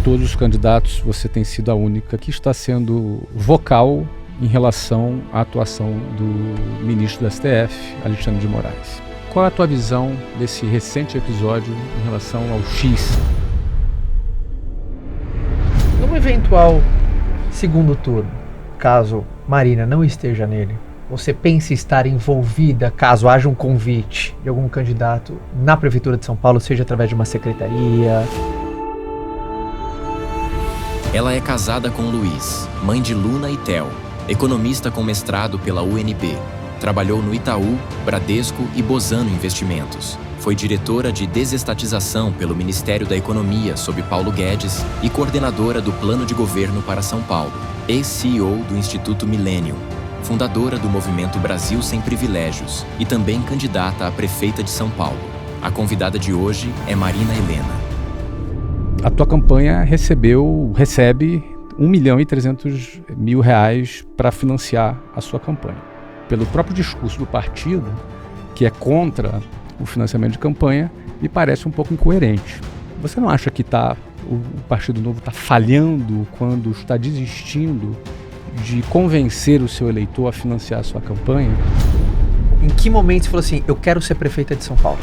todos os candidatos, você tem sido a única que está sendo vocal em relação à atuação do ministro do STF, Alexandre de Moraes. Qual é a tua visão desse recente episódio em relação ao X? Num eventual segundo turno, caso Marina não esteja nele, você pensa em estar envolvida caso haja um convite de algum candidato na Prefeitura de São Paulo, seja através de uma secretaria? Ela é casada com Luiz, mãe de Luna e Theo, economista com mestrado pela UNB. Trabalhou no Itaú, Bradesco e Bozano Investimentos. Foi diretora de desestatização pelo Ministério da Economia sob Paulo Guedes e coordenadora do Plano de Governo para São Paulo. Ex-CEO do Instituto Millennium. Fundadora do Movimento Brasil Sem Privilégios e também candidata a prefeita de São Paulo. A convidada de hoje é Marina Helena. A tua campanha recebe R$1.300.000 para financiar a sua campanha. Pelo próprio discurso do partido, que é contra o financiamento de campanha, me parece um pouco incoerente. Você não acha que o Partido Novo está falhando quando está desistindo de convencer o seu eleitor a financiar a sua campanha? Em que momento você falou assim, eu quero ser prefeita de São Paulo?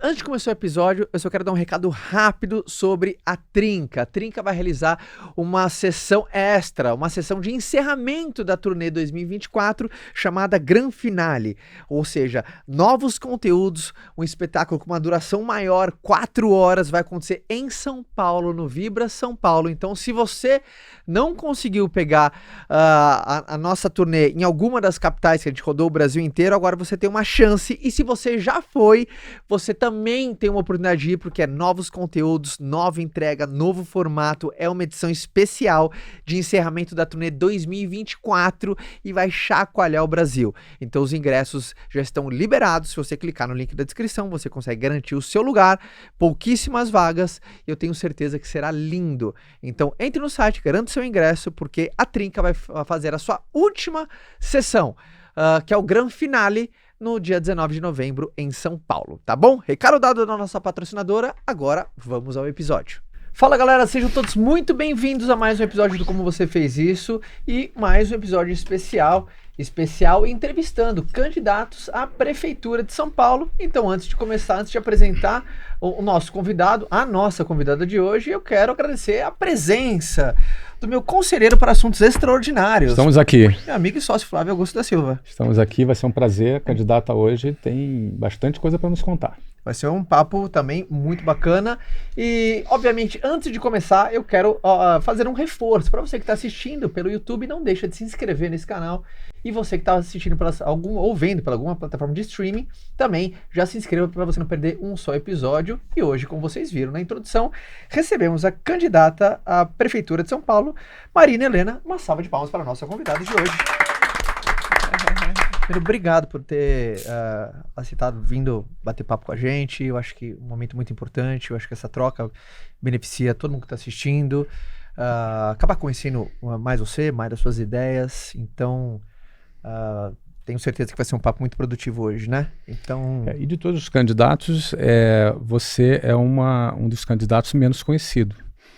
Antes de começar o episódio, eu só quero dar um recado rápido sobre a Trinca. A Trinca vai realizar uma sessão extra, uma sessão de encerramento da turnê 2024, chamada Gran Finale. Ou seja, novos conteúdos, um espetáculo com uma duração maior, 4 horas, vai acontecer em São Paulo, no Vibra São Paulo. Então, se você não conseguiu pegar a nossa turnê em alguma das capitais que a gente rodou o Brasil inteiro, agora você tem uma chance. E se você já foi, você também tem uma oportunidade de ir, porque é novos conteúdos, nova entrega, novo formato, é uma edição especial de encerramento da turnê 2024 e vai chacoalhar o Brasil. Então os ingressos já estão liberados, se você clicar no link da descrição, você consegue garantir o seu lugar, pouquíssimas vagas, e eu tenho certeza que será lindo. Então entre no site, garanta o seu ingresso, porque a Trinca vai fazer a sua última sessão, que é o Gran Finale, no dia 19 de novembro em São Paulo, tá bom? Recado dado da nossa patrocinadora, agora vamos ao episódio. Fala galera, sejam todos muito bem-vindos a mais um episódio do Como Você Fez Isso e mais um episódio especial entrevistando candidatos à Prefeitura de São Paulo. Então antes de apresentar o nosso convidado, a nossa convidada de hoje, eu quero agradecer a presença do meu conselheiro para assuntos extraordinários. Estamos aqui. Meu amigo e sócio Flávio Augusto da Silva. Estamos aqui, vai ser um prazer. A candidata hoje tem bastante coisa para nos contar. Vai ser um papo também muito bacana. E, obviamente, antes de começar, eu quero fazer um reforço. Para você que está assistindo pelo YouTube, não deixa de se inscrever nesse canal. E você que está assistindo ou vendo pela alguma plataforma de streaming, também já se inscreva para você não perder um só episódio. E hoje, como vocês viram na introdução, recebemos a candidata à Prefeitura de São Paulo, Marina Helena. Uma salva de palmas para a nossa convidada de hoje. Primeiro, obrigado por ter aceitado vindo bater papo com a gente. Eu acho que é um momento muito importante. Eu acho que essa troca beneficia todo mundo que está assistindo. Acabar conhecendo mais você, mais das suas ideias. Então, tenho certeza que vai ser um papo muito produtivo hoje, né? Então... E de todos os candidatos, você é um dos candidatos menos conhecido.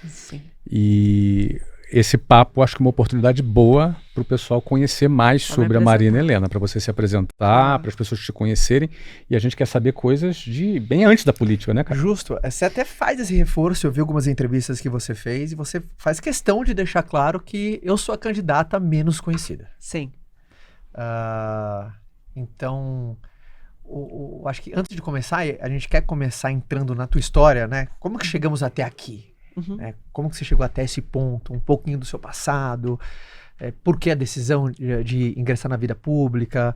Sim. E esse papo, acho que é uma oportunidade boa para o pessoal conhecer mais sobre a Marina Helena, para você se apresentar, para as pessoas te conhecerem. E a gente quer saber coisas de bem antes da política, né, cara? Justo. Você até faz esse reforço, eu vi algumas entrevistas que você fez, e você faz questão de deixar claro que eu sou a candidata menos conhecida. Sim. Então, acho que antes de começar, a gente quer começar entrando na tua história, né? Como que chegamos até aqui? Uhum. Né? Como que você chegou até esse ponto? Um pouquinho do seu passado, por que a decisão de ingressar na vida pública?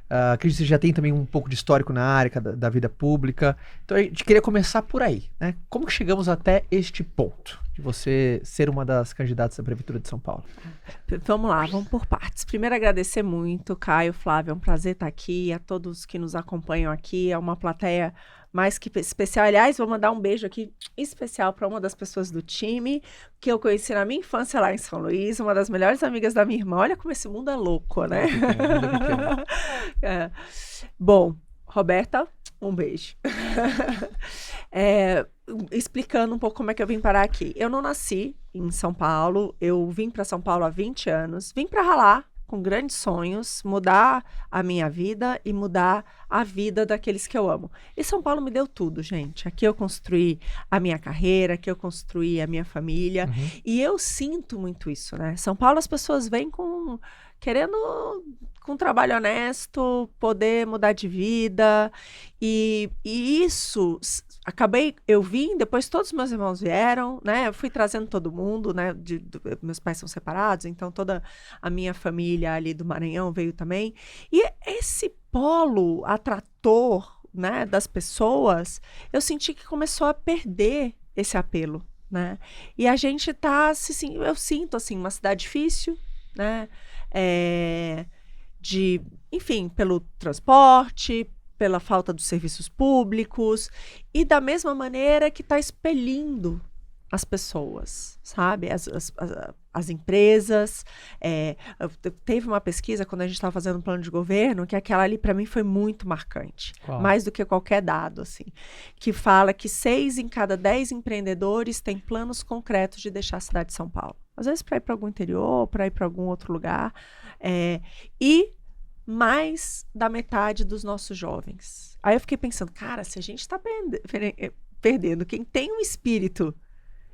Acredito que você já tem também um pouco de histórico na área da vida pública. Então a gente queria começar por aí, né? Como que chegamos até este ponto de você ser uma das candidatas à Prefeitura de São Paulo? Vamos lá, vamos por partes. Primeiro agradecer muito, Caio, Flávio, é um prazer estar aqui, a todos que nos acompanham aqui, é uma plateia mais que especial. Aliás, vou mandar um beijo aqui especial para uma das pessoas do time que eu conheci na minha infância lá em São Luís, uma das melhores amigas da minha irmã. Olha como esse mundo é louco, né? É. Bom, Roberta, um beijo. Explicando um pouco como é que eu vim parar aqui. Eu não nasci em São Paulo, eu vim para São Paulo há 20 anos, vim para ralar, com grandes sonhos, mudar a minha vida e mudar a vida daqueles que eu amo. E São Paulo me deu tudo, gente. Aqui eu construí a minha carreira, aqui eu construí a minha família. E eu sinto muito isso, né? São Paulo as pessoas vêm querendo, com trabalho honesto, poder mudar de vida. E isso... eu vim, depois todos os meus irmãos vieram, né? Eu fui trazendo todo mundo, né? Meus pais são separados, então toda a minha família ali do Maranhão veio também. E esse polo atrator, né, das pessoas, eu senti que começou a perder esse apelo, né? E a gente tá, eu sinto, assim, uma cidade difícil, né? Enfim, pelo transporte, pela falta dos serviços públicos e da mesma maneira que está expelindo as pessoas, sabe? As empresas. Teve uma pesquisa quando a gente estava fazendo um plano de governo que aquela ali para mim foi muito marcante, mais do que qualquer dado, assim, que fala que 6 em cada 10 empreendedores têm planos concretos de deixar a cidade de São Paulo. Às vezes para ir para algum interior, para ir para algum outro lugar. E mais da metade dos nossos jovens. Aí eu fiquei pensando, cara, se a gente está perdendo quem tem um espírito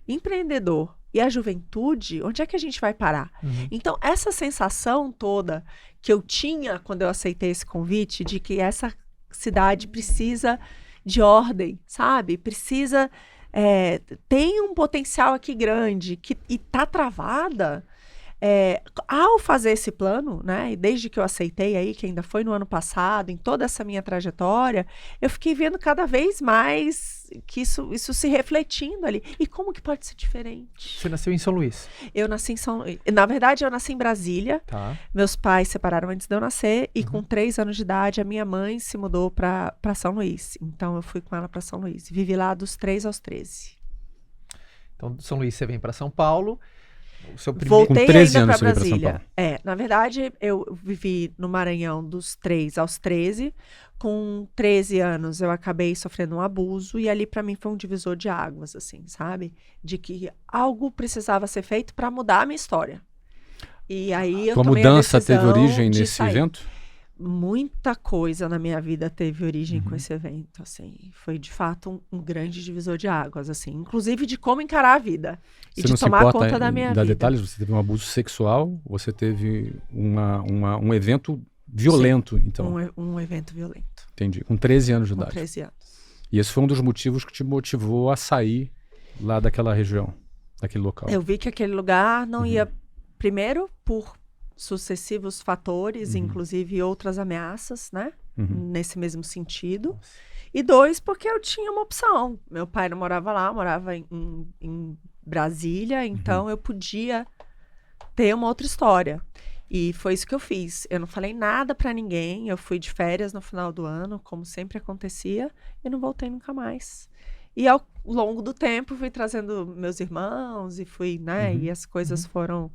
empreendedor e a juventude, onde é que a gente vai parar? Então, essa sensação toda que eu tinha quando eu aceitei esse convite, de que essa cidade precisa de ordem, sabe? Precisa... tem um potencial aqui grande e tá travada... ao fazer esse plano, né, e desde que eu aceitei aí, que ainda foi no ano passado, em toda essa minha trajetória, eu fiquei vendo cada vez mais que isso se refletindo ali. E como que pode ser diferente? Você nasceu em São Luís? Eu nasci em São Luís. Na verdade, eu nasci em Brasília. Tá. Meus pais se separaram antes de eu nascer e com 3 anos de idade, a minha mãe se mudou para São Luís. Então, eu fui com ela para São Luís. Vivi lá dos 3 aos 13. Então, São Luís, você vem para São Paulo. Voltei com 13 ainda anos para você veio pra São Brasília. Na verdade, eu vivi no Maranhão dos 3 aos 13. Com 13 anos, eu acabei sofrendo um abuso e ali para mim foi um divisor de águas, assim, sabe? De que algo precisava ser feito para mudar a minha história. E aí eu Tua tomei mudança a decisão teve origem de nesse sair. evento? Muita coisa na minha vida teve origem com esse evento, assim. Foi, de fato, um grande divisor de águas, assim. Inclusive de como encarar a vida. E Você de não se tomar importa conta da minha em dar vida. detalhes? Você teve um abuso sexual? Você teve um evento violento, então? Um evento violento. Entendi. Com 13 anos de Com idade. 13 anos. E esse foi um dos motivos que te motivou a sair lá daquela região, daquele local. Eu vi que aquele lugar não ia... Primeiro, por sucessivos fatores, inclusive outras ameaças, né? Nesse mesmo sentido. E 2, porque eu tinha uma opção. Meu pai não morava lá, morava em Brasília, então eu podia ter uma outra história. E foi isso que eu fiz. Eu não falei nada pra ninguém, eu fui de férias no final do ano, como sempre acontecia, e não voltei nunca mais. E ao longo do tempo fui trazendo meus irmãos e fui, né? E as coisas foram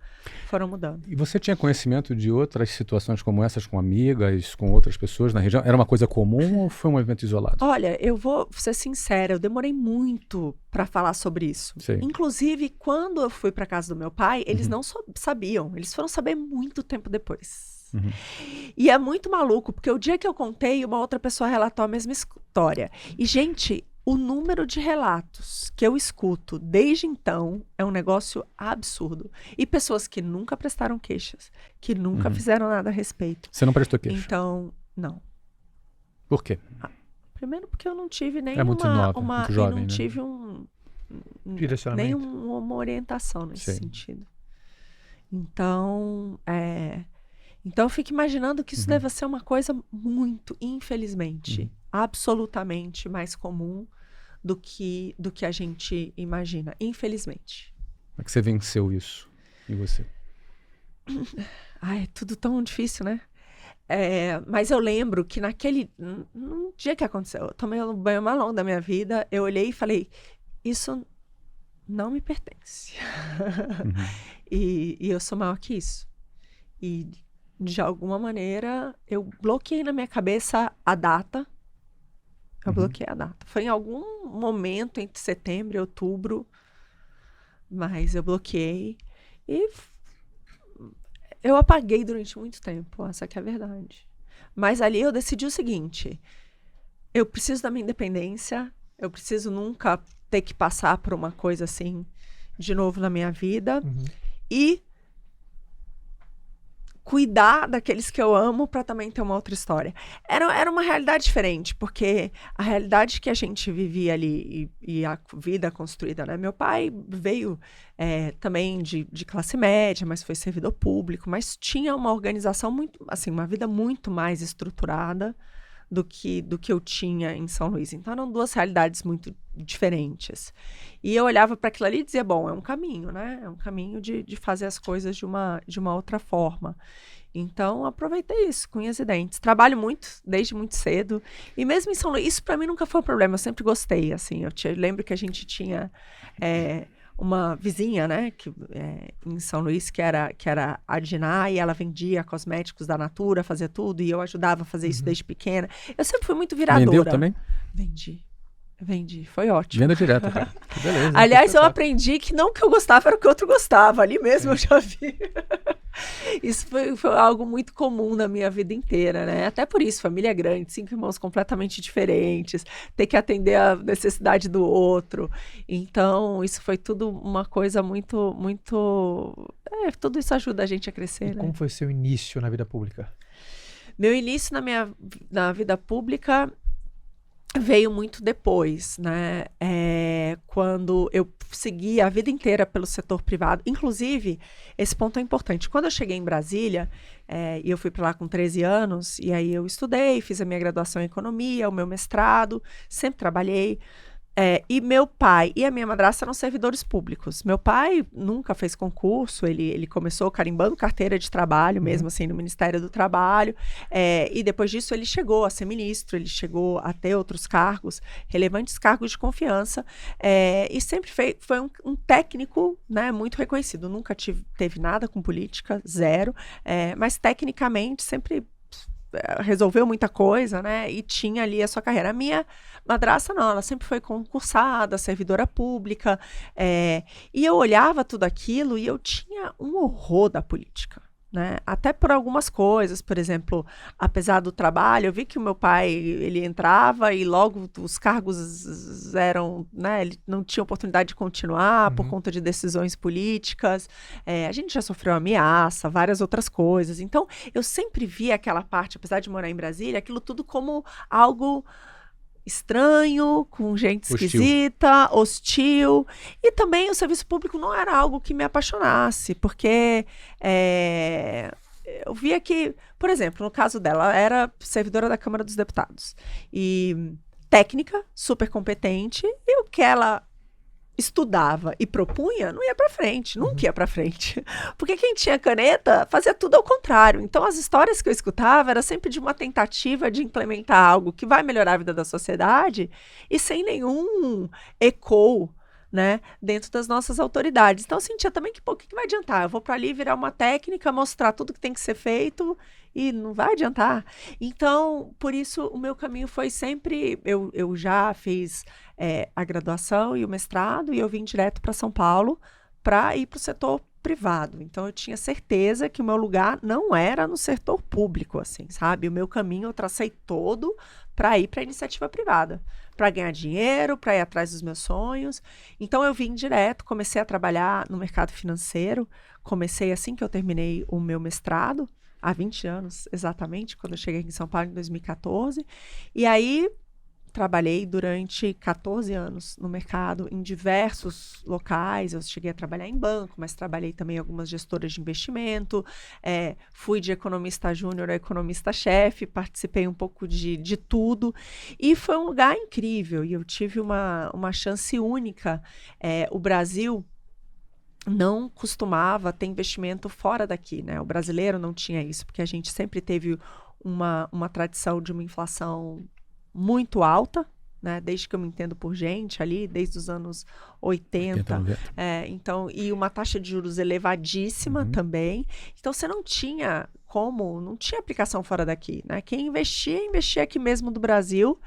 mudando. E você tinha conhecimento de outras situações como essas com amigas, com outras pessoas na região? Era uma coisa comum ou foi um evento isolado? Olha, eu vou ser sincera, eu demorei muito para falar sobre isso. Sei. Inclusive, quando eu fui para casa do meu pai, eles não sabiam. Eles foram saber muito tempo depois. E é muito maluco, porque o dia que eu contei, uma outra pessoa relatou a mesma história. E, gente, o número de relatos que eu escuto desde então é um negócio absurdo. E pessoas que nunca prestaram queixas, que nunca fizeram nada a respeito. Você não prestou queixa? Então, não. Por quê? Primeiro porque eu não tive nem muito nova, muito jovem, não né? tive Direcionamento. uma orientação nesse Sim. sentido. Então, eu fico imaginando que isso deve ser uma coisa muito, infelizmente, absolutamente mais comum do que a gente imagina, infelizmente. Como é que você venceu isso em você? Ai, é tudo tão difícil, né? Mas eu lembro que num dia que aconteceu, eu tomei o banho mais longo da minha vida, eu olhei e falei, isso não me pertence. E eu sou maior que isso. E, de alguma maneira, eu bloqueei na minha cabeça a data. Eu bloqueei a data. Foi em algum momento entre setembro e outubro, mas eu bloqueei. E eu apaguei durante muito tempo, essa que é a verdade. Mas ali eu decidi o seguinte, eu preciso da minha independência, eu preciso nunca ter que passar por uma coisa assim de novo na minha vida. E cuidar daqueles que eu amo para também ter uma outra história. Era uma realidade diferente, porque a realidade que a gente vivia ali e a vida construída, né? Meu pai veio também de classe média, mas foi servidor público, mas tinha uma organização muito, assim, uma vida muito mais estruturada do que eu tinha em São Luís. Então, eram duas realidades muito diferentes. E eu olhava para aquilo ali e dizia, bom, é um caminho, né? É um caminho de fazer as coisas de uma outra forma. Então, aproveitei isso, com unhas e dentes. Trabalho muito, desde muito cedo. E mesmo em São Luís, isso para mim nunca foi um problema. Eu sempre gostei, assim. Lembro que a gente tinha uma vizinha, né, em São Luís, que era a Diná, e ela vendia cosméticos da Natura, fazia tudo, e eu ajudava a fazer isso desde pequena. Eu sempre fui muito viradora. Vendeu também? Vendi, foi ótimo. Venda direta, cara. Que beleza. Aliás, eu aprendi que não o que eu gostava era o que o outro gostava. Ali mesmo eu já vi. Isso foi algo muito comum na minha vida inteira, né? Até por isso, família grande, 5 irmãos completamente diferentes, ter que atender a necessidade do outro. Então, isso foi tudo uma coisa muito, muito... tudo isso ajuda a gente a crescer, né? Como foi seu início na vida pública? Meu início na vida pública veio muito depois, né? Quando eu segui a vida inteira pelo setor privado. Inclusive, esse ponto é importante. Quando eu cheguei em Brasília, e eu fui para lá com 13 anos, e aí eu estudei, fiz a minha graduação em economia, o meu mestrado, sempre trabalhei. E meu pai e a minha madrasta eram servidores públicos. Meu pai nunca fez concurso, ele começou carimbando carteira de trabalho, mesmo assim, no Ministério do Trabalho, e depois disso ele chegou a ser ministro, ele chegou a ter outros cargos, relevantes cargos de confiança, e sempre foi um técnico, né, muito reconhecido. Nunca teve nada com política, zero, mas tecnicamente sempre resolveu muita coisa, né, e tinha ali a sua carreira. A minha madrasta não, ela sempre foi concursada, servidora pública, e eu olhava tudo aquilo e eu tinha um horror da política, né, até por algumas coisas. Por exemplo, apesar do trabalho, eu vi que o meu pai, ele entrava e logo os cargos eram, né, ele não tinha oportunidade de continuar por conta de decisões políticas, a gente já sofreu ameaça, várias outras coisas. Então, eu sempre vi aquela parte, apesar de morar em Brasília, aquilo tudo como algo estranho, com gente esquisita, hostil. E também o serviço público não era algo que me apaixonasse, porque eu via que, por exemplo, no caso dela, ela era servidora da Câmara dos Deputados. E técnica, super competente, e o que ela estudava e propunha, não ia para frente, nunca ia para frente. Porque quem tinha caneta fazia tudo ao contrário. Então, as histórias que eu escutava era sempre de uma tentativa de implementar algo que vai melhorar a vida da sociedade e sem nenhum eco, né, dentro das nossas autoridades. Então, eu sentia também que, pô, o que vai adiantar? Eu vou para ali virar uma técnica, mostrar tudo que tem que ser feito e não vai adiantar. Então, por isso, o meu caminho foi sempre... Eu já fiz a graduação e o mestrado e eu vim direto para São Paulo para ir para o setor privado. Então, eu tinha certeza que o meu lugar não era no setor público, assim, sabe? O meu caminho eu tracei todo para ir para a iniciativa privada, para ganhar dinheiro, para ir atrás dos meus sonhos. Então, eu vim direto, comecei a trabalhar no mercado financeiro, comecei assim que eu terminei o meu mestrado, há 20 anos exatamente, quando eu cheguei aqui em São Paulo em 2014, e aí trabalhei durante 14 anos no mercado, em diversos locais. Eu cheguei a trabalhar em banco, mas trabalhei também em algumas gestoras de investimento, fui de economista júnior a economista-chefe, participei um pouco de tudo, e foi um lugar incrível, e eu tive uma chance única. O Brasil não costumava ter investimento fora daqui, né? O brasileiro não tinha isso, porque a gente sempre teve uma tradição de uma inflação muito alta, né? Desde que eu me entendo por gente ali, desde os anos 80. Então, e uma taxa de juros elevadíssima também. Então, você não tinha aplicação fora daqui, né? Quem investia aqui mesmo do Brasil.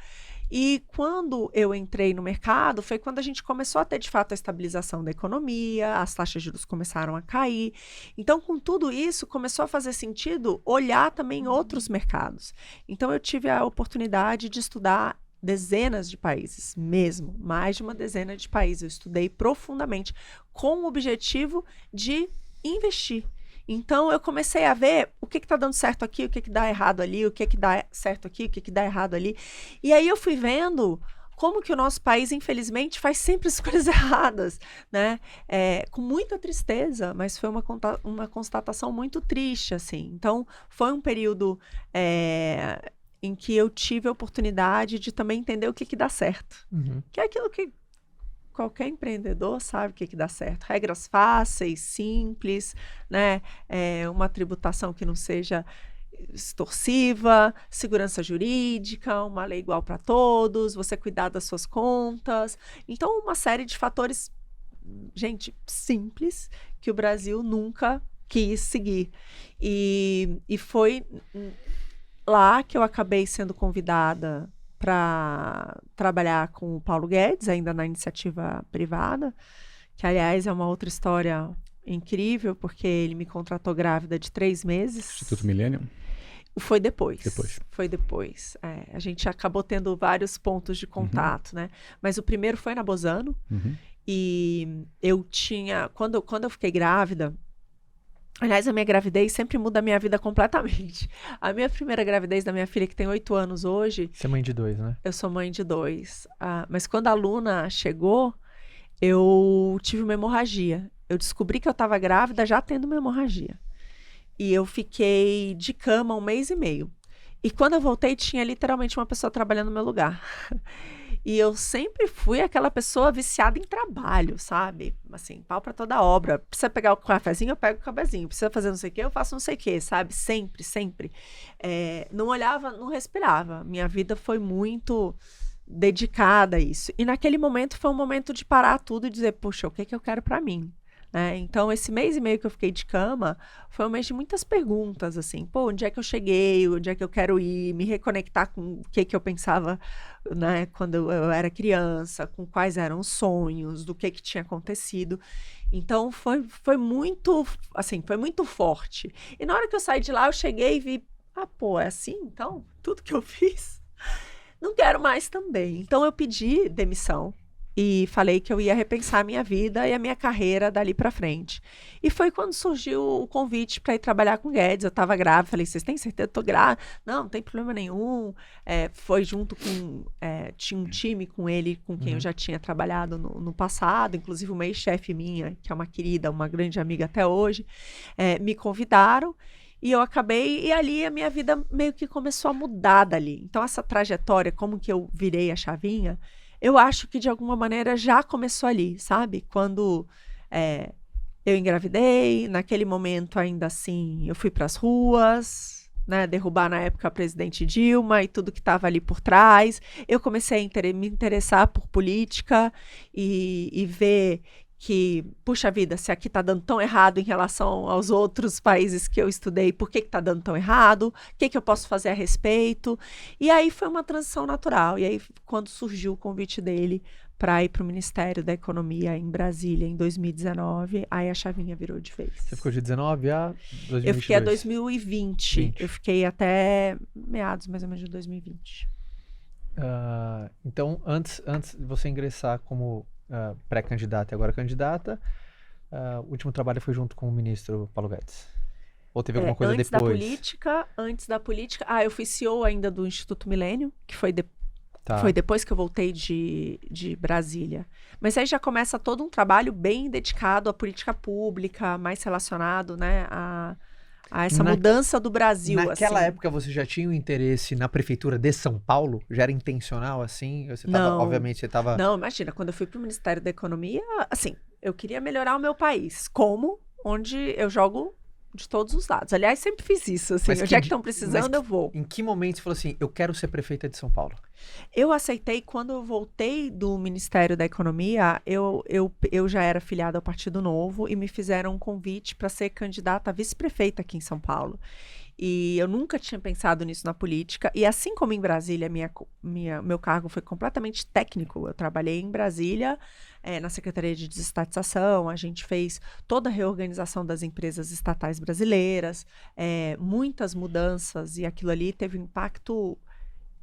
E quando eu entrei no mercado, foi quando a gente começou a ter, de fato, a estabilização da economia, as taxas de juros começaram a cair. Então, com tudo isso, começou a fazer sentido olhar também outros mercados. Então, eu tive a oportunidade de estudar dezenas de países, mesmo, mais de uma dezena de países. Eu estudei profundamente, com o objetivo de investir. Então, eu comecei a ver o que está dando certo aqui, o que dá errado ali, o que dá certo aqui, o que dá errado ali. E aí eu fui vendo como que o nosso país, infelizmente, faz sempre escolhas erradas, né? Com muita tristeza, mas foi uma constatação muito triste, assim. Então, foi um período em que eu tive a oportunidade de também entender o que dá certo. Que é aquilo que qualquer empreendedor sabe o que dá certo. Regras fáceis, simples, né? Uma tributação que não seja extorsiva, segurança jurídica, uma lei igual para todos, você cuidar das suas contas. Então, uma série de fatores, gente, simples, que o Brasil nunca quis seguir. E foi lá que eu acabei sendo convidada para trabalhar com o Paulo Guedes, ainda na iniciativa privada, que, aliás, é uma outra história incrível, porque ele me contratou grávida de 3 meses. Instituto Millennium? Foi depois. Foi depois. A gente acabou tendo vários pontos de contato, né? Mas o primeiro foi na Bozano. E eu tinha... Quando eu fiquei grávida... Aliás, a minha gravidez sempre muda a minha vida completamente. A minha primeira gravidez da minha filha, que tem 8 anos hoje... Você é mãe de 2, né? Eu sou mãe de 2. Mas quando a Luna chegou, eu tive uma hemorragia. Eu descobri que eu estava grávida já tendo uma hemorragia. E eu fiquei de cama 1 mês e meio. E quando eu voltei, tinha literalmente uma pessoa trabalhando no meu lugar. E eu sempre fui aquela pessoa viciada em trabalho, sabe? Assim, pau pra toda obra. Precisa pegar o cafezinho, eu pego o cafezinho. Precisa fazer não sei o quê, eu faço não sei o quê, sabe? Sempre, sempre. Não olhava, não respirava. Minha vida foi muito dedicada a isso. E naquele momento foi um momento de parar tudo e dizer, puxa, o que eu quero pra mim? Então, esse mês e meio que eu fiquei de cama foi um mês de muitas perguntas, assim, onde é que eu cheguei, onde é que eu quero ir, me reconectar com o que eu pensava, né, quando eu era criança, com quais eram os sonhos, do que tinha acontecido. Então, foi muito, assim, foi muito forte. E na hora que eu saí de lá, eu cheguei e vi, é assim, então, tudo que eu fiz, não quero mais também. Então, eu pedi demissão. E falei que eu ia repensar a minha vida e a minha carreira dali para frente. E foi quando surgiu o convite para ir trabalhar com o Guedes. Eu estava grávida, falei, vocês têm certeza que eu tô grávida? Não tem problema nenhum. Foi junto com... tinha um time com ele, com quem eu já tinha trabalhado no passado, inclusive uma ex-chefe minha, que é uma querida, uma grande amiga até hoje, me convidaram. E eu acabei, e ali a minha vida meio que começou a mudar dali. Então, essa trajetória, como que eu virei a chavinha... Eu acho que, de alguma maneira, já começou ali, sabe? Quando eu engravidei, naquele momento, ainda assim, eu fui para as ruas, né? Derrubar, na época, a presidente Dilma e tudo que estava ali por trás. Eu comecei a me interessar por política e ver que, puxa vida, se aqui está dando tão errado em relação aos outros países que eu estudei, por que está dando tão errado? O que eu posso fazer a respeito? E aí foi uma transição natural. E aí, quando surgiu o convite dele para ir para o Ministério da Economia em Brasília, em 2019, aí a chavinha virou de vez. Você ficou de 19 a 2022? Eu fiquei a 2020. Eu fiquei até meados, mais ou menos, de 2020. Então, antes de você ingressar como... pré-candidata e agora candidata, o último trabalho foi junto com o ministro Paulo Guedes? Ou teve alguma coisa antes depois? Antes da política... eu fui CEO ainda do Instituto Millennium, que foi depois que eu voltei de Brasília. Mas aí já começa todo um trabalho bem dedicado à política pública, mais relacionado, né, a essa mudança do Brasil. Naquela assim. época você já tinha um interesse na prefeitura de São Paulo? Já era intencional, assim? Obviamente você estava... Não, imagina, quando eu fui para o Ministério da Economia, assim, eu queria melhorar o meu país. Como? Onde eu jogo de todos os lados. Aliás, sempre fiz isso, assim, Mas onde que é que di- estão precisando, eu vou. Em que momento você falou assim, eu quero ser prefeita de São Paulo? Eu aceitei quando eu voltei do Ministério da Economia, eu já era filiada ao Partido Novo e me fizeram um convite para ser candidata a vice-prefeita aqui em São Paulo. E eu nunca tinha pensado nisso na política. E assim como em Brasília, meu cargo foi completamente técnico. Eu trabalhei em Brasília, na Secretaria de Desestatização. A gente fez toda a reorganização das empresas estatais brasileiras, muitas mudanças, e aquilo ali teve um impacto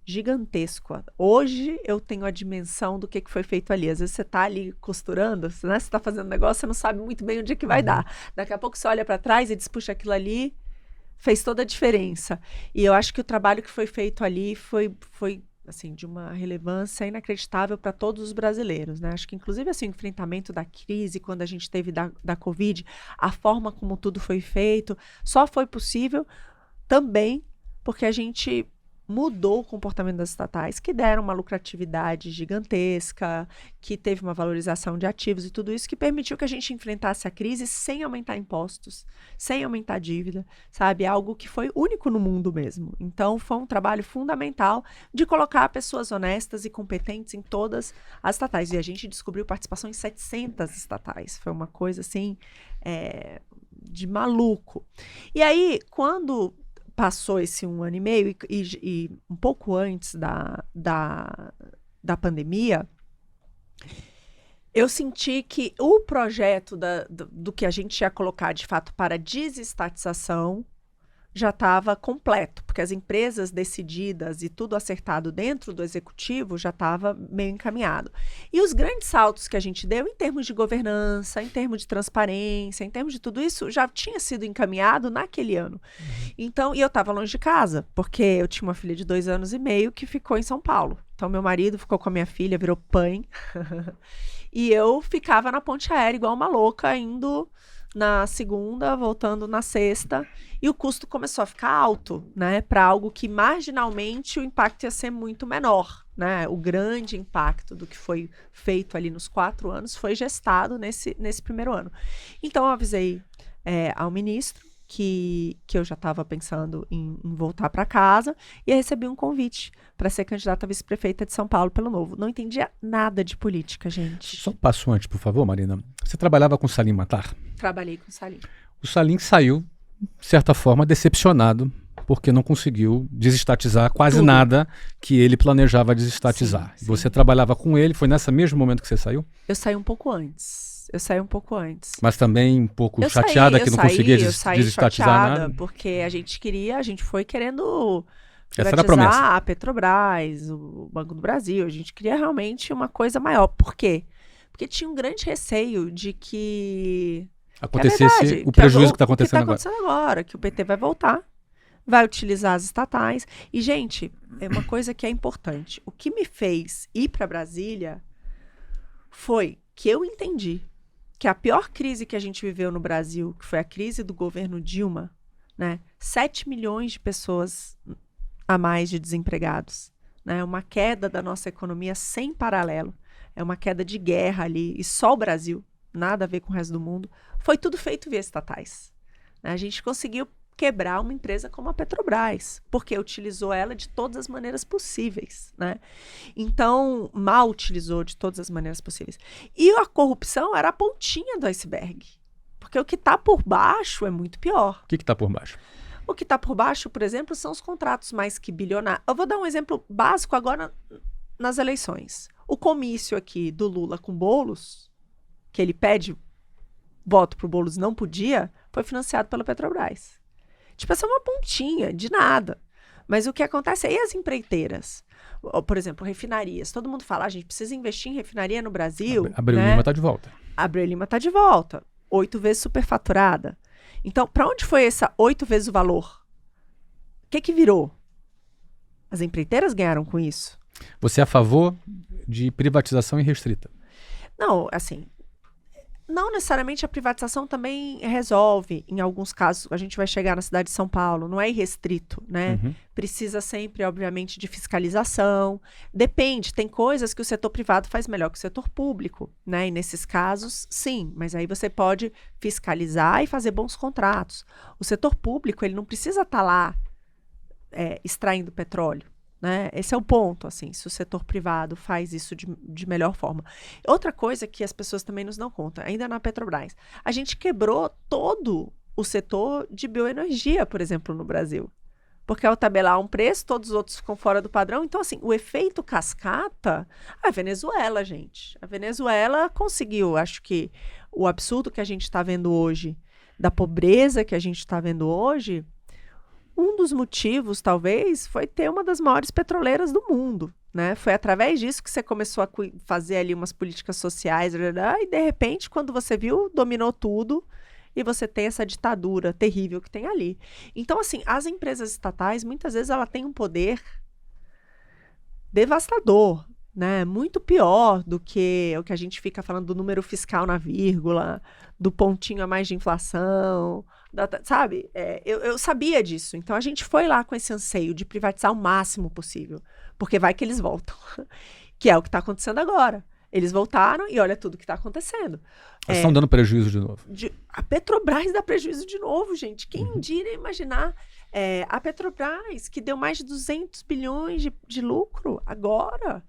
gigantesco. Hoje eu tenho a dimensão do que foi feito ali. Às vezes você está ali costurando, né? Você está fazendo negócio, você não sabe muito bem onde é que vai dar. Daqui a pouco você olha para trás e diz, puxa, aquilo ali fez toda a diferença. E eu acho que o trabalho que foi feito ali foi assim, de uma relevância inacreditável para todos os brasileiros, né? Acho que, inclusive, assim, o enfrentamento da crise, quando a gente teve da Covid, a forma como tudo foi feito, só foi possível também porque a gente mudou o comportamento das estatais, que deram uma lucratividade gigantesca, que teve uma valorização de ativos e tudo isso que permitiu que a gente enfrentasse a crise sem aumentar impostos, sem aumentar dívida, sabe? Algo que foi único no mundo mesmo. Então, foi um trabalho fundamental de colocar pessoas honestas e competentes em todas as estatais. E a gente descobriu participação em 700 estatais. Foi uma coisa, assim, de maluco. E aí, quando passou esse 1 ano e meio e um pouco antes da pandemia, eu senti que o projeto do que a gente ia colocar de fato para desestatização já estava completo, porque as empresas decididas e tudo acertado dentro do executivo já estava meio encaminhado. E os grandes saltos que a gente deu em termos de governança, em termos de transparência, em termos de tudo isso, já tinha sido encaminhado naquele ano. Então, e eu estava longe de casa, porque eu tinha uma filha de 2 anos e meio que ficou em São Paulo. Então, meu marido ficou com a minha filha, virou pai. E eu ficava na ponte aérea igual uma louca, indo na segunda, voltando na sexta, e o custo começou a ficar alto, né, para algo que marginalmente o impacto ia ser muito menor, né, o grande impacto do que foi feito ali nos 4 anos foi gestado nesse primeiro ano. Então eu avisei ao ministro que eu já estava pensando em voltar para casa e eu recebi um convite para ser candidata a vice-prefeita de São Paulo pelo Novo. Não entendia nada de política, gente. Só um passo antes, por favor, Marina. Você trabalhava com Salim Matar? Trabalhei com o Salim. O Salim saiu, de certa forma, decepcionado, porque não conseguiu desestatizar quase Tudo. nada que ele planejava desestatizar. Sim, sim. Você trabalhava com ele, foi nesse mesmo momento que você saiu? Eu saí um pouco antes. Mas também um pouco Eu chateada que não conseguia eu saí desestatizar chateada, nada? porque a gente foi querendo Essa era a promessa. privatizar a Petrobras, o Banco do Brasil. A gente queria realmente uma coisa maior. Por quê? Porque tinha um grande receio de que Acontecesse verdade, o prejuízo que está acontecendo agora. agora, que o PT vai voltar, vai utilizar as estatais. E, gente, é uma coisa que é importante. O que me fez ir para Brasília foi que eu entendi que a pior crise que a gente viveu no Brasil, que foi a crise do governo Dilma, né? 7 milhões de pessoas a mais de desempregados, né? Uma queda da nossa economia sem paralelo. É uma queda de guerra ali, e só o Brasil, nada a ver com o resto do mundo. Foi tudo feito via estatais. A gente conseguiu quebrar uma empresa como a Petrobras, porque utilizou ela de todas as maneiras possíveis, né? Então, mal utilizou de todas as maneiras possíveis. E a corrupção era a pontinha do iceberg, porque o que está por baixo é muito pior. O que está por baixo? O que está por baixo, por exemplo, são os contratos mais que bilionários. Eu vou dar um exemplo básico agora nas eleições. O comício aqui do Lula com Boulos, que ele pede voto pro Boulos, não podia, foi financiado pela Petrobras. Tipo, essa é uma pontinha de nada. Mas o que acontece aí, as empreiteiras, por exemplo, refinarias. Todo mundo fala, a gente precisa investir em refinaria no Brasil. Abreu né? Lima está de volta. Abreu Lima está de volta. 8 vezes superfaturada. Então, para onde foi essa 8 vezes o valor? O que virou? As empreiteiras ganharam com isso? Você é a favor de privatização irrestrita? Não, assim, Não necessariamente a privatização também resolve. Em alguns casos, a gente vai chegar na cidade de São Paulo, não é irrestrito, né? Precisa sempre, obviamente, de fiscalização. Depende, tem coisas que o setor privado faz melhor que o setor público, né? E nesses casos, sim, mas aí você pode fiscalizar e fazer bons contratos. O setor público, ele não precisa estar lá extraindo petróleo. Né? Esse é o ponto, assim, se o setor privado faz isso de melhor forma. Outra coisa que as pessoas também nos dão conta, ainda na Petrobras, a gente quebrou todo o setor de bioenergia, por exemplo, no Brasil. Porque ao tabelar um preço, todos os outros ficam fora do padrão. Então, assim, o efeito cascata, a Venezuela, gente. A Venezuela conseguiu, acho que o absurdo que a gente está vendo hoje, da pobreza que a gente está vendo hoje, um dos motivos, talvez, foi ter uma das maiores petroleiras do mundo, né? Foi através disso que você começou a fazer ali umas políticas sociais, e de repente, quando você viu, dominou tudo e você tem essa ditadura terrível que tem ali. Então, assim, as empresas estatais, muitas vezes, ela tem um poder devastador, né? Muito pior do que o que a gente fica falando do número fiscal na vírgula, do pontinho a mais de inflação, sabe? Eu sabia disso. Então, a gente foi lá com esse anseio de privatizar o máximo possível, porque vai que eles voltam, que é o que está acontecendo agora. Eles voltaram e olha tudo que está acontecendo. Eles estão dando prejuízo de novo. A Petrobras dá prejuízo de novo, gente. Quem diria imaginar a Petrobras, que deu mais de 200 bilhões de lucro agora.